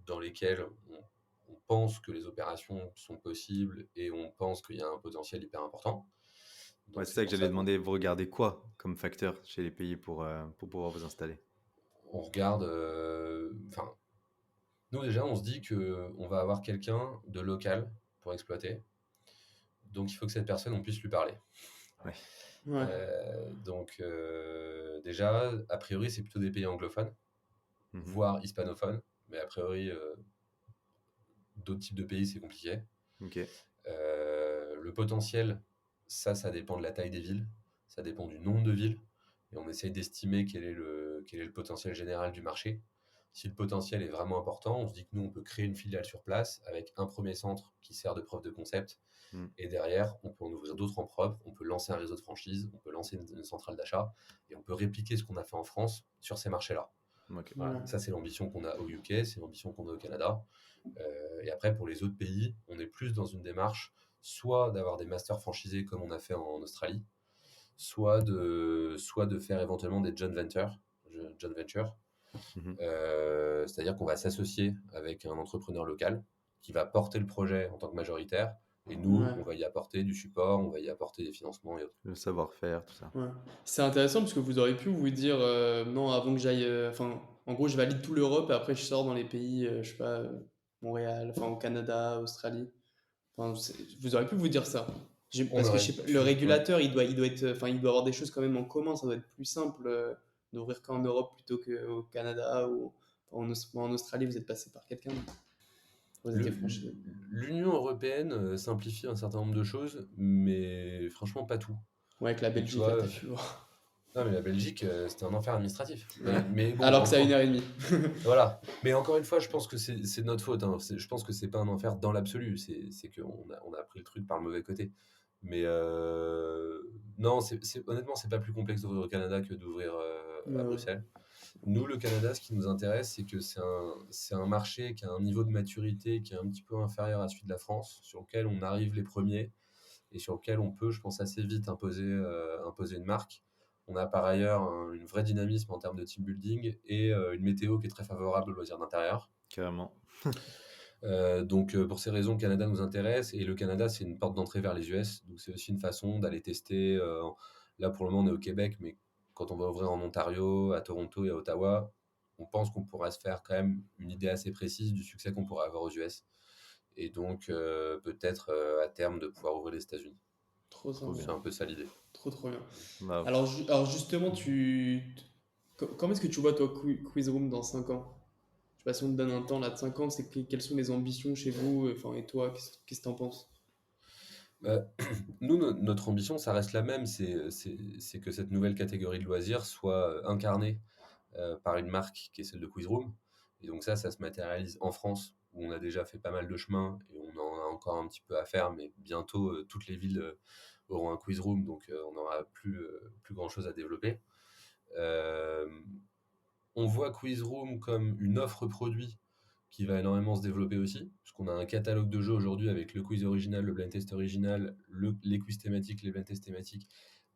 dans lesquels on pense que les opérations sont possibles et on pense qu'il y a un potentiel hyper important. Ouais, Donc c'est c'est ça que pour j'allais ça qu'on demander. Vous regardez quoi comme facteur chez les pays pour pouvoir vous installer? regarde. Enfin, nous déjà, on se dit que on va avoir quelqu'un de local pour exploiter. Donc il faut que cette personne, on puisse lui parler. Ouais. Ouais. Donc déjà, a priori, c'est plutôt des pays anglophones, Mhm. voire hispanophones. Mais a priori, d'autres types de pays, c'est compliqué. Ok. Le potentiel, ça dépend de la taille des villes, ça dépend du nombre de villes, et on essaye d'estimer quel est le potentiel général du marché. Si le potentiel est vraiment important, on se dit que nous, on peut créer une filiale sur place avec un premier centre qui sert de preuve de concept, Hmm. et derrière, on peut en ouvrir d'autres en propre, on peut lancer un réseau de franchise, on peut lancer une centrale d'achat, et on peut répliquer ce qu'on a fait en France sur ces marchés-là. Ok. Voilà. Ouais. Ça, c'est l'ambition qu'on a au UK, c'est l'ambition qu'on a au Canada. Et après, pour les autres pays, on est plus dans une démarche soit d'avoir des masters franchisés comme on a fait en Australie, soit de faire éventuellement des joint ventures. Joint venture. Mhm. C'est-à-dire qu'on va s'associer avec un entrepreneur local qui va porter le projet en tant que majoritaire. Et nous, Ouais. on va y apporter du support, on va y apporter des financements et autres. Le savoir-faire, tout ça. Ouais. C'est intéressant parce que vous auriez pu vous dire non, avant que j'aille. Enfin, en gros, je valide tout l'Europe et après je sors dans les pays, je sais pas, Montréal, enfin au Canada, Australie. Enfin, vous auriez pu vous dire ça. On Parce que je aurait sais pas, le pu, ouais. régulateur, il doit être, enfin, il doit avoir des choses quand même en commun. Ça doit être plus simple d'ouvrir qu'en Europe plutôt qu'au Canada ou en Australie. Vous êtes passé par quelqu'un. Vous étiez Le- franchisé. L'Union européenne simplifie un certain nombre de choses, mais franchement pas tout. Ouais, avec la Et tu Belgique, là, vois, t'as pu voir. non mais la Belgique, c'était un enfer administratif. Ouais. Mais bon, Alors que c'est à 1h30. voilà. Mais encore une fois, je pense que c'est de notre faute, hein. Je pense que c'est pas un enfer dans l'absolu. C'est on a pris le truc par le mauvais côté. Mais non, honnêtement, c'est pas plus complexe d'ouvrir au Canada que d'ouvrir à Ouais. Bruxelles. Nous, le Canada, ce qui nous intéresse, c'est que c'est un marché qui a un niveau de maturité qui est un petit peu inférieur à celui de la France, sur lequel on arrive les premiers et sur lequel on peut, je pense, assez vite imposer une marque. On a par ailleurs une vraie dynamisme en termes de team building et une météo qui est très favorable aux loisirs d'intérieur. Carrément. Donc pour ces raisons, le Canada nous intéresse et le Canada, c'est une porte d'entrée vers les US. Donc c'est aussi une façon d'aller tester. Là, pour le moment, on est au Québec, mais quand on va ouvrir en Ontario, à Toronto et à Ottawa, on pense qu'on pourra se faire quand même une idée assez précise du succès qu'on pourrait avoir aux US. Et donc peut-être à terme de pouvoir ouvrir les États-Unis. Trop, trop Trop bien. C'est bien. un peu ça l'idée. Trop, trop bien. Waouh. Alors justement, comment est-ce que tu vois toi Quiz Room dans 5 ans? Je sais pas si on te donne un temps là de 5 ans, quelles sont les ambitions chez vous, enfin, et toi, qu'est-ce que t'en penses? Bah, nous, notre ambition, ça reste la même, c'est que cette nouvelle catégorie de loisirs soit incarnée par une marque qui est celle de Quiz Room. Et donc ça se matérialise en France, où on a déjà fait pas mal de chemin et on en a encore un petit peu à faire, mais bientôt toutes les villes auront un Quiz Room, donc on n'aura plus grand-chose à développer. Euh, on voit Quiz Room comme une offre produit qui va énormément se développer aussi, puisqu'on a un catalogue de jeux aujourd'hui avec le quiz original, le blind test original, les quiz thématiques, les blind tests thématiques.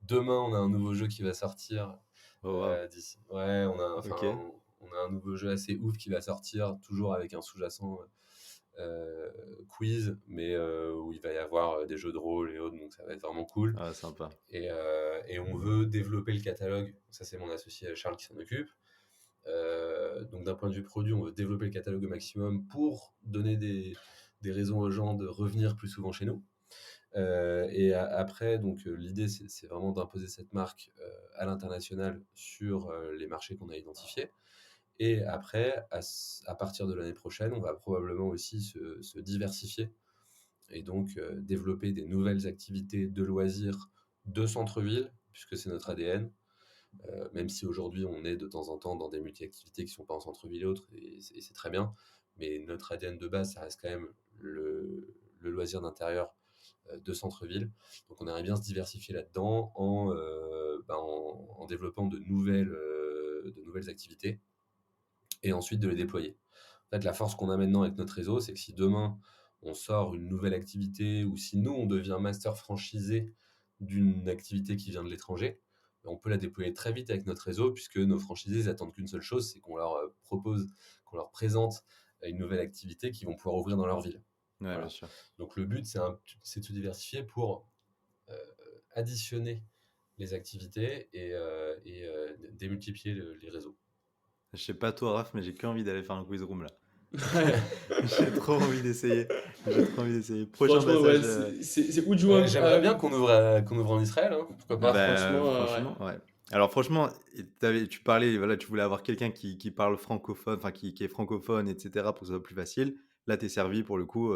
Demain, on a un nouveau jeu qui va sortir Oh, waouh. d'ici. Ouais, on a, enfin, Ok. on a un nouveau jeu assez ouf qui va sortir, toujours avec un sous-jacent quiz, mais où il va y avoir des jeux de rôle et autres, donc ça va être vraiment cool. Ah, sympa. Et on veut développer le catalogue. Ça, c'est mon associé Charles qui s'en occupe. Donc d'un point de vue produit, on veut développer le catalogue au maximum pour donner des raisons aux gens de revenir plus souvent chez nous. Après, donc l'idée, c'est vraiment d'imposer cette marque à l'international sur les marchés qu'on a identifiés. Et après, à partir de l'année prochaine, on va probablement aussi se diversifier et donc développer des nouvelles activités de loisirs de centre-ville, puisque c'est notre ADN. Même si aujourd'hui on est de temps en temps dans des multi-activités qui ne sont pas en centre-ville et autres, et c'est très bien, mais notre ADN de base, ça reste quand même le loisir d'intérieur de centre-ville. Donc on aimerait bien se diversifier là-dedans en développant de nouvelles activités et ensuite de les déployer. En fait, la force qu'on a maintenant avec notre réseau, c'est que si demain on sort une nouvelle activité ou si nous on devient master franchisé d'une activité qui vient de l'étranger, on peut la déployer très vite avec notre réseau puisque nos franchisés ils attendent qu'une seule chose, c'est qu'on leur propose, qu'on leur présente une nouvelle activité qu'ils vont pouvoir ouvrir dans leur ville. Ouais, Voilà. bien sûr. Donc le but, c'est de se diversifier pour additionner les activités et démultiplier les réseaux. Je sais pas toi, Raph, mais j'ai qu'envie d'aller faire un quiz room là. Ouais. J'ai trop envie d'essayer. J'ai trop envie d'essayer. Prochain Franchement, ouais, passage. c'est où de jouer J'aimerais bien qu'on ouvre en Israël, hein, pourquoi Ah, pas. franchement, ouais. Franchement, ouais. Alors franchement, tu parlais, voilà, tu voulais avoir quelqu'un qui parle francophone, enfin qui est francophone, etc., pour que ça soit plus facile. Là, tu es servi pour le coup.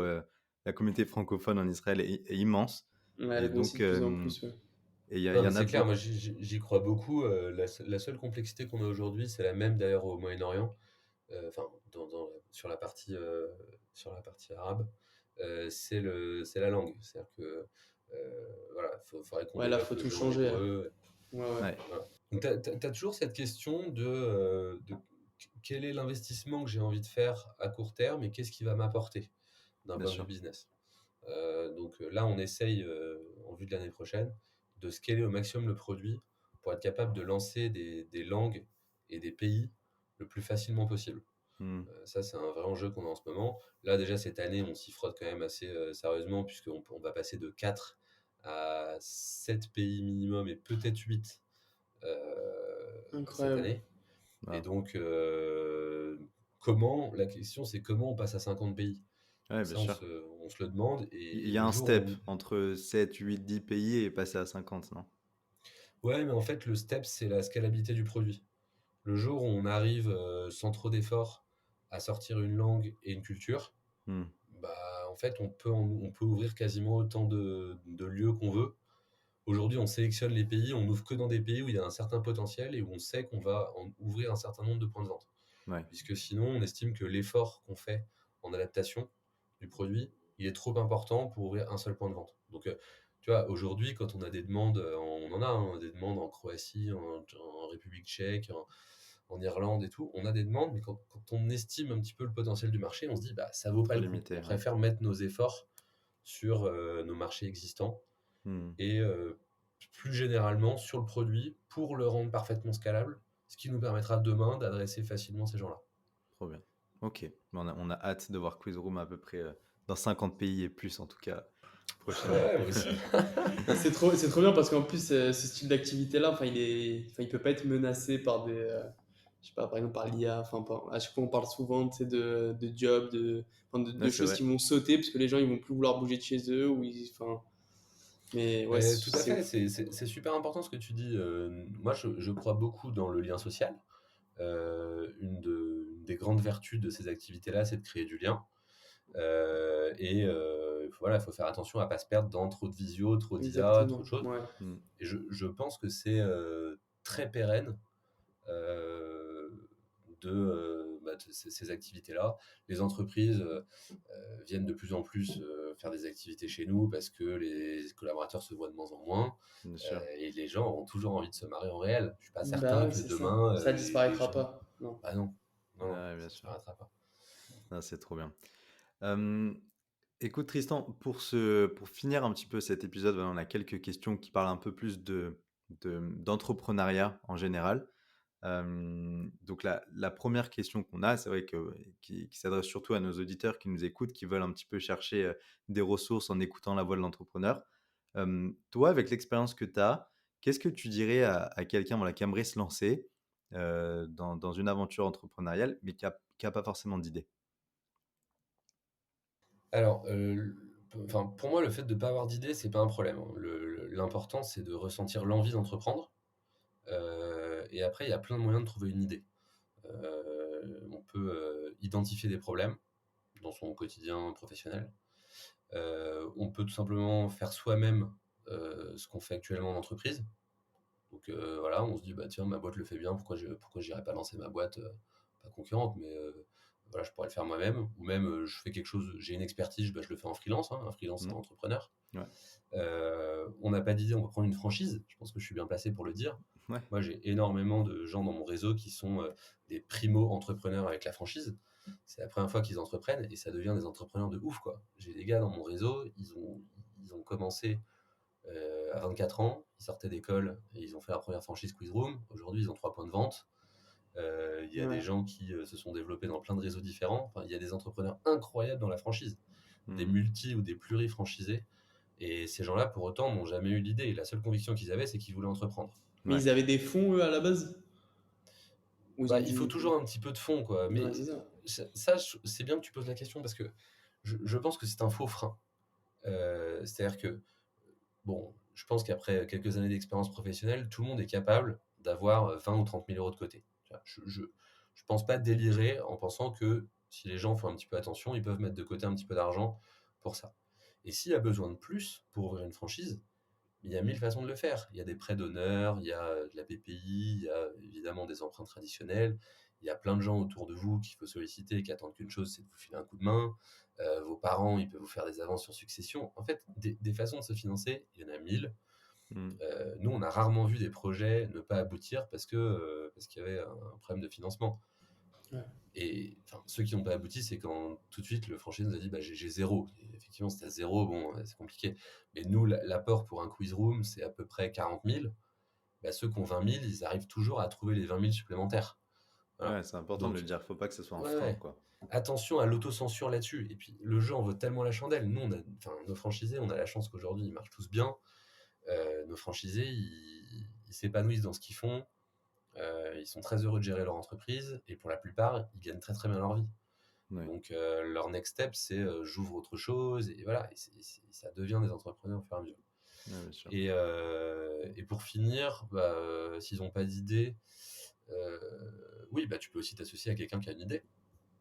La communauté francophone en Israël est immense. Ouais, Et elle grossit donc, de plus en plus, ouais. il Non, y mais en a c'est clair, moi beaucoup. j'y crois beaucoup. La seule complexité qu'on a aujourd'hui, c'est la même d'ailleurs au Moyen-Orient, enfin sur la partie arabe, c'est la langue. C'est-à-dire que voilà, faudrait qu'on Ouais, là, développe faut le tout jeu en changer. hébreu. Ouais, ouais. Ouais, Voilà. Donc t'as toujours cette question de quel est l'investissement que j'ai envie de faire à court terme et qu'est-ce qui va m'apporter d'un bien point de vue sûr. business. Donc là, on essaye, en vue de l'année prochaine, de scaler au maximum le produit pour être capable de lancer des langues et des pays le plus facilement possible. Hmm. Ça, c'est un vrai enjeu qu'on a en ce moment. Là, déjà, cette année, on s'y frotte quand même assez sérieusement, puisqu'on va passer de 4 à 7 pays minimum et peut-être 8 cette Incroyable. année. Et Wow. donc, la question, c'est comment on passe à 50 pays. Ouais, bien Ça, sûr. on se le demande. Il Et y a le un jour où step entre 7, 8, 10 pays et passer à 50, non? Ouais, mais en fait, le step, c'est la scalabilité du produit. Le jour où on arrive sans trop d'efforts à sortir une langue et une culture, Hmm. bah, en fait, on peut ouvrir quasiment autant de lieux qu'on veut. Aujourd'hui, on sélectionne les pays, on n'ouvre que dans des pays où il y a un certain potentiel et où on sait qu'on va ouvrir un certain nombre de points de vente. Ouais, Puisque sinon, on estime que l'effort qu'on fait en adaptation du produit, il est trop important pour ouvrir un seul point de vente. Donc, tu vois, aujourd'hui, quand on a des demandes, on en a hein, des demandes en Croatie, en République tchèque, en Irlande et tout, on a des demandes, mais quand on estime un petit peu le potentiel du marché, on se dit, bah, ça vaut pas trop le coup. limité. On Ouais. préfère mettre nos efforts sur nos marchés existants Hmm. et plus généralement sur le produit pour le rendre parfaitement scalable, ce qui nous permettra demain d'adresser facilement ces gens-là. Trop bien. Ok. On a hâte de voir Quiz Room à peu près dans 50 pays et plus en tout cas prochainement. Ouais, moi aussi. C'est trop bien parce qu'en plus, ce style d'activité-là, il peut pas être menacé par je sais pas, par exemple par l'IA. À chaque fois, on parle souvent, tu sais, de jobs, Ouais, de c'est choses vrai. qui vont sauter parce que les gens, ils vont plus vouloir bouger de chez eux mais ouais, Mais tout à c'est fait, ouf. c'est super important ce que tu dis. Moi, je crois beaucoup dans le lien social. Une des grandes vertus de ces activités-là, c'est de créer du lien. Voilà, il faut faire attention à ne pas se perdre dans trop de visio, trop d'IA, trop Exactement. de choses. Ouais. Hmm. Et je pense que c'est très pérenne de ces activités-là. Les entreprises viennent de plus en plus faire des activités chez nous parce que les collaborateurs se voient de moins en moins Bien sûr. et les gens ont toujours envie de se marrer en réel. Je suis pas Bah certain ouais, que c'est ça. demain Ça les disparaîtra gens. pas. Non. Ah non, non, non, Ouais, bien ça sûr. disparaîtra pas. Ah, c'est trop bien. Écoute Tristan, pour finir un petit peu cet épisode, voilà, on a quelques questions qui parlent un peu plus d'entrepreneuriat en général. Donc la première question qu'on a, c'est vrai que qui s'adresse surtout à nos auditeurs qui nous écoutent, qui veulent un petit peu chercher, des ressources en écoutant la voix de l'entrepreneur. Toi, avec l'expérience que tu as, qu'est-ce que tu dirais à quelqu'un, voilà, qui aimerait se lancer, dans une aventure entrepreneuriale, mais qui a pas forcément d'idée? Alors, enfin, pour moi, le fait de ne pas avoir d'idée, c'est pas un problème, hein. L'important, c'est de ressentir l'envie d'entreprendre. Et après, il y a plein de moyens de trouver une idée. On peut identifier des problèmes dans son quotidien professionnel. On peut tout simplement faire soi-même ce qu'on fait actuellement en entreprise. Donc voilà, on se dit, bah tiens, ma boîte le fait bien, pourquoi j'irais pas lancer ma boîte, pas concurrente, mais voilà, je pourrais le faire moi-même. Ou même, je fais quelque chose, j'ai une expertise, bah, je le fais en freelance, hein. Un freelance, c'est Mmh. un entrepreneur. Ouais. On n'a pas d'idée, on va prendre une franchise. Je pense que je suis bien placé pour le dire. Ouais. Moi, j'ai énormément de gens dans mon réseau qui sont des primo-entrepreneurs avec la franchise. C'est la première fois qu'ils entreprennent et ça devient des entrepreneurs de ouf, quoi. J'ai des gars dans mon réseau, ils ont commencé à 24 ans, ils sortaient d'école et ils ont fait leur première franchise Quiz Room. Aujourd'hui, ils ont 3 points de vente. Il y a des Ouais. gens qui se sont développés dans plein de réseaux différents. Enfin, il y a des entrepreneurs incroyables dans la franchise, des Mmh. multi ou des pluri-franchisés. Et ces gens-là, pour autant, n'ont jamais eu l'idée. Et la seule conviction qu'ils avaient, c'est qu'ils voulaient entreprendre. Mais Ouais. ils avaient des fonds, eux, à la base? Ou ils Bah, ont il faut dû. toujours un petit peu de fond, quoi. Ouais, Mais c'est ça. ça, c'est bien que tu poses la question parce que je pense que c'est un faux frein. C'est-à-dire que, bon, je pense qu'après quelques années d'expérience professionnelle, tout le monde est capable d'avoir 20 ou 30 000 euros de côté. Tu vois, je pense pas délirer en pensant que si les gens font un petit peu attention, ils peuvent mettre de côté un petit peu d'argent pour ça. Et s'il y a besoin de plus pour ouvrir une franchise, il y a 1000 façons de le faire. Il y a des prêts d'honneur, il y a de la PPI, il y a évidemment des emprunts traditionnels. Il y a plein de gens autour de vous qu'il faut solliciter et qui attendent qu'une chose, c'est de vous filer un coup de main. Vos parents, ils peuvent vous faire des avances sur succession. En fait, des façons de se financer, il y en a 1000. Mmh. Nous, on a rarement vu des projets ne pas aboutir parce qu'il y avait un problème de financement. Ouais. Et enfin, ceux qui n'ont pas abouti, c'est quand tout de suite le franchisé nous a dit bah, j'ai zéro. Et effectivement, c'était à zéro, bon, c'est compliqué. Mais nous, l'apport pour un quiz room, c'est à peu près 40 000. Bah, ceux qui ont 20 000, ils arrivent toujours à trouver les 20 000 supplémentaires. Voilà. Ouais, c'est important de le Donc, dire. Faut pas que ce soit un ouais, frein, ouais. quoi. Attention à l'autocensure là-dessus. Et puis, le jeu en vaut tellement la chandelle. Nous, enfin, nos franchisés, on a la chance qu'aujourd'hui, ils marchent tous bien. Nos franchisés, ils s'épanouissent dans ce qu'ils font. Ils sont très heureux de gérer leur entreprise. Et pour la plupart, ils gagnent très, très bien leur vie. Ouais. Donc, leur next step, c'est j'ouvre autre chose. Et voilà, ça devient des entrepreneurs au fur et à mesure. Ouais, bien sûr. Et pour finir, bah, s'ils n'ont pas d'idée, euh, oui, bah, tu peux aussi t'associer à quelqu'un qui a une idée.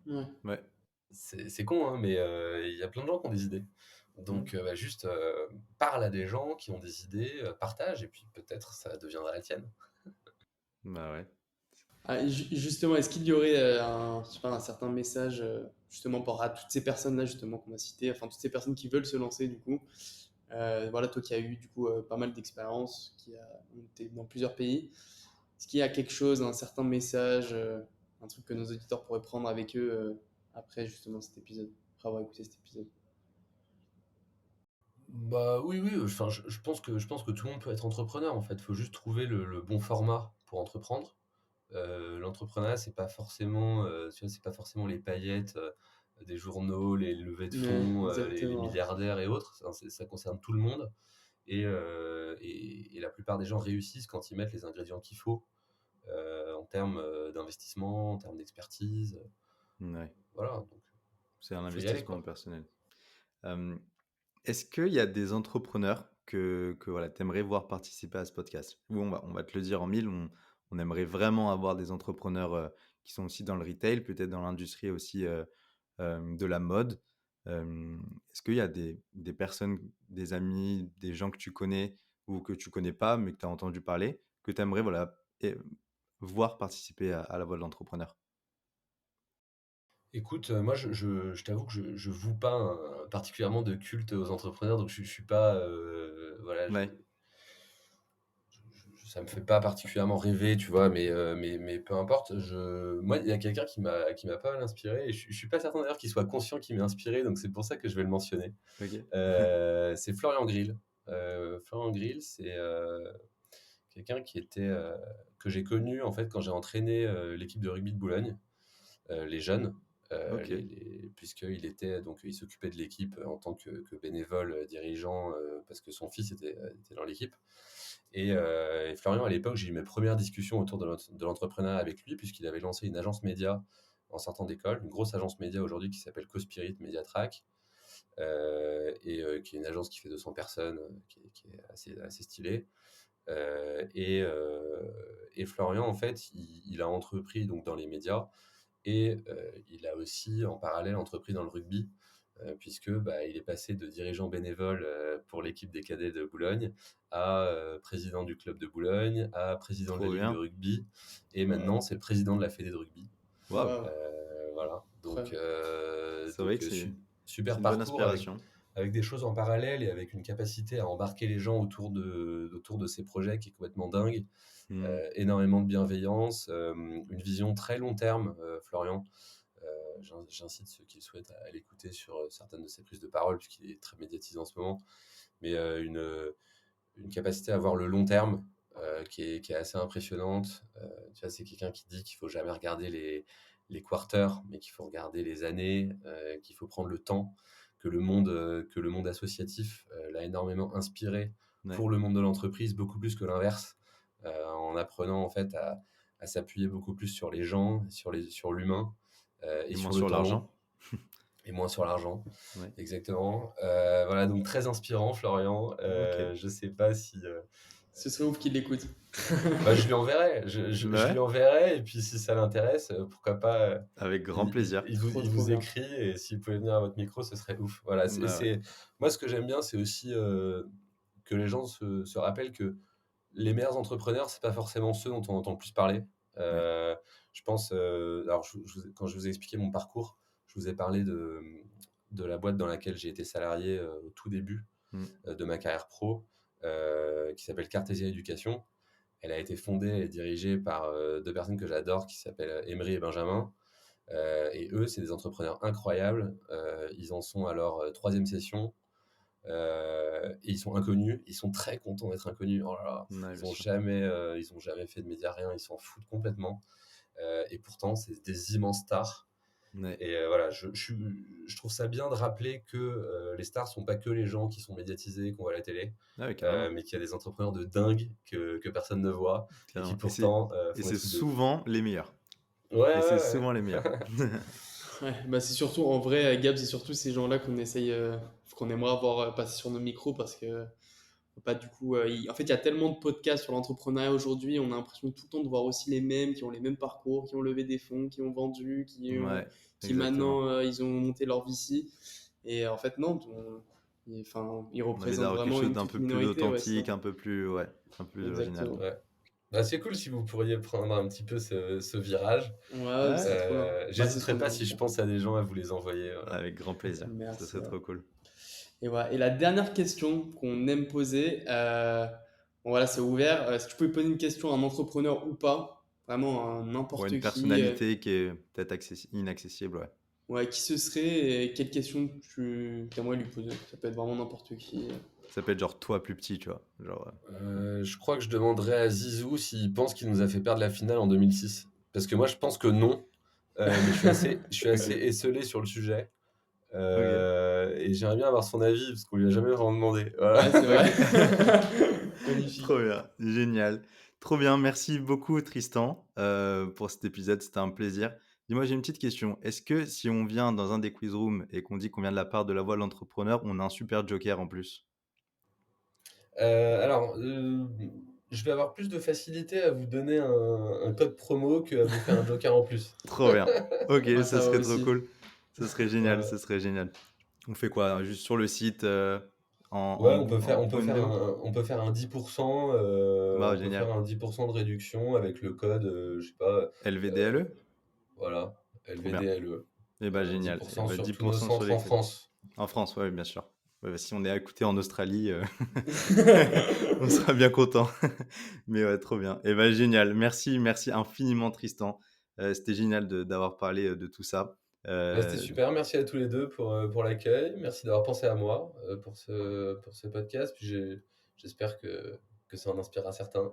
Ouais. Ouais. C'est con, hein, mais il y a plein de gens qui ont des idées. Donc, bah, juste parle à des gens qui ont des idées, partage, et puis peut-être ça deviendra la tienne. Bah, ouais. Ah, justement, est-ce qu'il y aurait je sais pas, un certain message justement pour à toutes ces personnes-là justement qu'on a citées, enfin toutes ces personnes qui veulent se lancer du coup, voilà, toi qui as eu du coup pas mal d'expérience, qui a été dans plusieurs pays, est-ce qu'il y a quelque chose, un certain message, un truc que nos auditeurs pourraient prendre avec eux après justement cet épisode, après avoir écouté cet épisode? Bah oui, oui, enfin, je pense que tout le monde peut être entrepreneur en fait. Il faut juste trouver le bon format pour entreprendre. L'entrepreneuriat, c'est pas forcément les paillettes des journaux, les levées de Ouais, fonds, les exactement. milliardaires et autres. Ça concerne tout le monde. Et la plupart des gens réussissent quand ils mettent les ingrédients qu'il faut en termes d'investissement, en termes d'expertise. Ouais. Voilà, donc C'est un faut y aller, investissement quoi. personnel. Hem, est-ce qu'il y a des entrepreneurs que voilà, tu aimerais voir participer à ce podcast? Ou on va te le dire en mille, on aimerait vraiment avoir des entrepreneurs, qui sont aussi dans le retail, peut-être dans l'industrie aussi, de la mode. Est-ce qu'il y a des personnes, des amis, des gens que tu connais ou que tu connais pas, mais que tu as entendu parler, que tu aimerais, voilà, voir participer à la voie de l'entrepreneur? Écoute, moi, je t'avoue que je voue pas particulièrement de culte aux entrepreneurs, donc je suis pas, voilà, Ouais, ça me fait pas particulièrement rêver, tu vois, mais peu importe. Moi, il y a quelqu'un qui m'a pas mal inspiré, et je suis pas certain d'ailleurs qu'il soit conscient qu'il m'ait inspiré, donc c'est pour ça que je vais le mentionner. OK. C'est Florian Grill. Florian Grill, c'est quelqu'un que j'ai connu en fait quand j'ai entraîné l'équipe de rugby de Boulogne, les jeunes, Ok. puisqu'il il s'occupait de l'équipe en tant que bénévole dirigeant parce que son fils était dans l'équipe. Et Florian, à l'époque, j'ai eu mes premières discussions autour de l'entrepreneuriat avec lui, puisqu'il avait lancé une agence média en sortant d'école, une grosse agence média aujourd'hui qui s'appelle CoSpirit Mediatrack, qui est une agence qui fait 200 personnes, qui est assez stylée. Et Florian, en fait, il a entrepris donc, dans les médias et il a aussi, en parallèle, entrepris dans le rugby, puisque il est passé de dirigeant bénévole pour l'équipe des cadets de Boulogne à président du club de Boulogne, à président de la Trop ligue de bien. rugby, et maintenant c'est le président de la fédé de rugby. Waouh. Waouh, Voilà, incroyable. C'est vrai que c'est super une bonne parcours inspiration. avec des choses en parallèle et avec une capacité à embarquer les gens autour de ces projets qui est complètement dingue. Hmm. Énormément de bienveillance, une vision très long terme, Florian. J'incite ceux qui le souhaitent à l'écouter sur certaines de ses prises de parole, puisqu'il est très médiatisé en ce moment. Mais une capacité à voir le long terme qui est assez impressionnante. Tu vois, c'est quelqu'un qui dit qu'il faut jamais regarder les quarters, mais qu'il faut regarder les années, qu'il faut prendre le temps, que le monde associatif l'a énormément inspiré Ouais. pour le monde de l'entreprise, beaucoup plus que l'inverse, en apprenant en fait à s'appuyer beaucoup plus sur les gens, sur l'humain et Et moins sur le sur temps long, l'argent. et moins sur l'argent. Ouais. Exactement. Voilà, donc très inspirant, Florian. Ok. Je sais pas si. Ce serait ouf qu'il l'écoute. Je lui enverrai. Je lui Ouais. enverrai. Et puis, si ça l'intéresse, pourquoi pas. Avec grand plaisir. Trop, Il trop vous bien. écrit. Et s'il pouvait venir à votre micro, ce serait ouf. Voilà. Bah ouais. Moi, ce que j'aime bien, c'est aussi que les gens se rappellent que les meilleurs entrepreneurs, c'est pas forcément ceux dont on entend le plus parler. Ouais. Je pense. Alors, quand je vous ai expliqué mon parcours, je vous ai parlé de la boîte dans laquelle j'ai été salarié au tout début Hmm. de ma carrière pro, qui s'appelle Cartésia Éducation. Elle a été fondée et dirigée par deux personnes que j'adore, qui s'appellent Emery et Benjamin. Et eux, c'est des entrepreneurs incroyables. Ils en sont à leur troisième session. Et ils sont inconnus. Ils sont très contents d'être inconnus. Oh là là, Ouais, bien sûr. ils ont jamais fait de médias, rien. Ils s'en foutent complètement. Et pourtant, c'est des immenses stars. Ouais. Et voilà, je trouve ça bien de rappeler que les stars sont pas que les gens qui sont médiatisés, qu'on voit à la télé, Ah ouais, carrément. mais qu'il y a des entrepreneurs de dingue que personne ne voit et qui Carrément. pourtant Et font des c'est trucs de ouf. souvent les meilleurs. Ouais, Et c'est ouais, souvent les meilleurs. Ouais, bah c'est surtout, en vrai, Gab, c'est surtout ces gens-là qu'on essaye, qu'on aimerait avoir passé sur nos micros parce que, pas du coup, en fait, il y a tellement de podcasts sur l'entrepreneuriat aujourd'hui, on a l'impression tout le temps de voir aussi les mêmes, qui ont les mêmes parcours, qui ont levé des fonds, qui ont vendu, Ouais, qui exactement. maintenant, ils ont monté leur VC. Et en fait, non, enfin, ils On a envie représentent d'avoir quelque vraiment chose une d'un toute peu plus minorité, ouais, ça. authentique, un peu plus, ouais, un peu plus original. Exactement. ouais. Bah, c'est cool si vous pourriez prendre un petit peu ce virage. Ouais, Ouais, c'est trop bien. Bah, c'est ce J'hésiterai qu'on a pas envie de si je faire. pense à des gens à vous les envoyer. Voilà. avec grand plaisir. Ça Merci. serait trop cool. Et voilà. Et la dernière question qu'on aime poser, bon, voilà, c'est ouvert. Si tu pouvais poser une question à un entrepreneur ou pas, vraiment à Ouais, n'importe une qui, personnalité qui est peut-être inaccessible, ouais. ouais, qui ce serait et quelle question tu aimerais lui poser? Ça peut être vraiment n'importe qui. Ça peut être genre toi plus petit, tu vois. Genre, Je crois que je demanderais à Zizou s'il pense qu'il nous a fait perdre la finale en 2006. Parce que moi, je pense que non. Mais je suis assez esseulé sur le sujet. ok. Et j'aimerais bien avoir son avis, parce qu'on lui a jamais vraiment demandé. Voilà. Ouais, c'est vrai. Trop Magnifique. bien, génial. Trop bien, merci beaucoup Tristan pour cet épisode, c'était un plaisir. Dis-moi, j'ai une petite question. Est-ce que si on vient dans un des quiz rooms et qu'on dit qu'on vient de la part de la voix de l'entrepreneur, on a un super joker en plus? Alors, je vais avoir plus de facilité à vous donner un code promo qu'à vous faire un joker en plus. Trop bien. Ok, Ouais, ça ça va serait trop aussi. cool. Ça serait génial, Voilà. ça serait génial. On fait quoi? Juste sur le site Ouais, pour une démo? on peut faire un 10%, Bah, on peut faire génial. un 10% de réduction avec le code, je sais pas, LVDLE? euh, voilà, Trop bien. LVDLE. Eh bah, génial. Eh 10% bah, sur tous nos 10% sur centres les en crédits. France. En France, ouais, bien sûr. Ouais, bah, si on est écouté en Australie, on sera bien content. Mais ouais, trop bien. Eh ben génial. Merci, merci infiniment Tristan. C'était génial d'avoir parlé de tout ça. Bah, c'était Euh, super, merci à tous les deux pour l'accueil, merci d'avoir pensé à moi pour ce podcast, puis j'espère que ça en inspirera certains.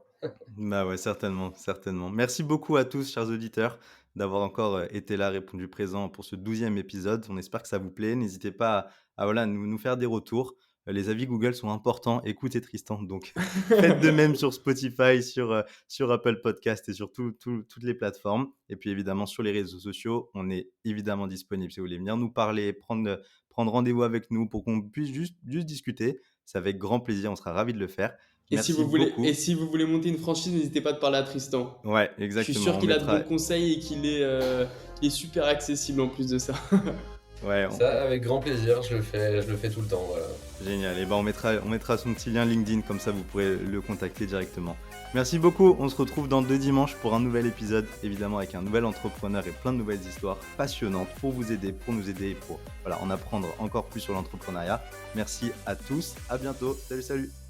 Bah ouais, certainement, certainement. Merci beaucoup à tous, chers auditeurs, d'avoir encore été là, répondu présent pour ce 12e épisode. On espère que ça vous plaît. N'hésitez pas à voilà, nous faire des retours. Les avis Google sont importants. Écoutez Tristan. Donc, faites de même sur Spotify, sur Apple Podcast et sur toutes les plateformes. Et puis, évidemment, sur les réseaux sociaux, on est évidemment disponible. Si vous voulez venir nous parler, prendre rendez-vous avec nous pour qu'on puisse juste discuter, c'est avec grand plaisir. On sera ravis de le faire. Merci Et beaucoup. si vous voulez monter une franchise, n'hésitez pas à parler à Tristan. Ouais, Je suis exactement. sûr On qu'il a de bons mettra. conseils et il est super accessible en plus de ça. Ouais, Ça, avec grand plaisir, je le fais tout le temps. Voilà. génial. Et ben on mettra son petit lien LinkedIn, comme ça vous pourrez le contacter directement. Merci beaucoup. On se retrouve dans 2 dimanches pour un nouvel épisode, évidemment avec un nouvel entrepreneur et plein de nouvelles histoires passionnantes pour vous aider, pour nous aider et pour voilà, en apprendre encore plus sur l'entrepreneuriat. Merci à tous. À bientôt. Salut, salut.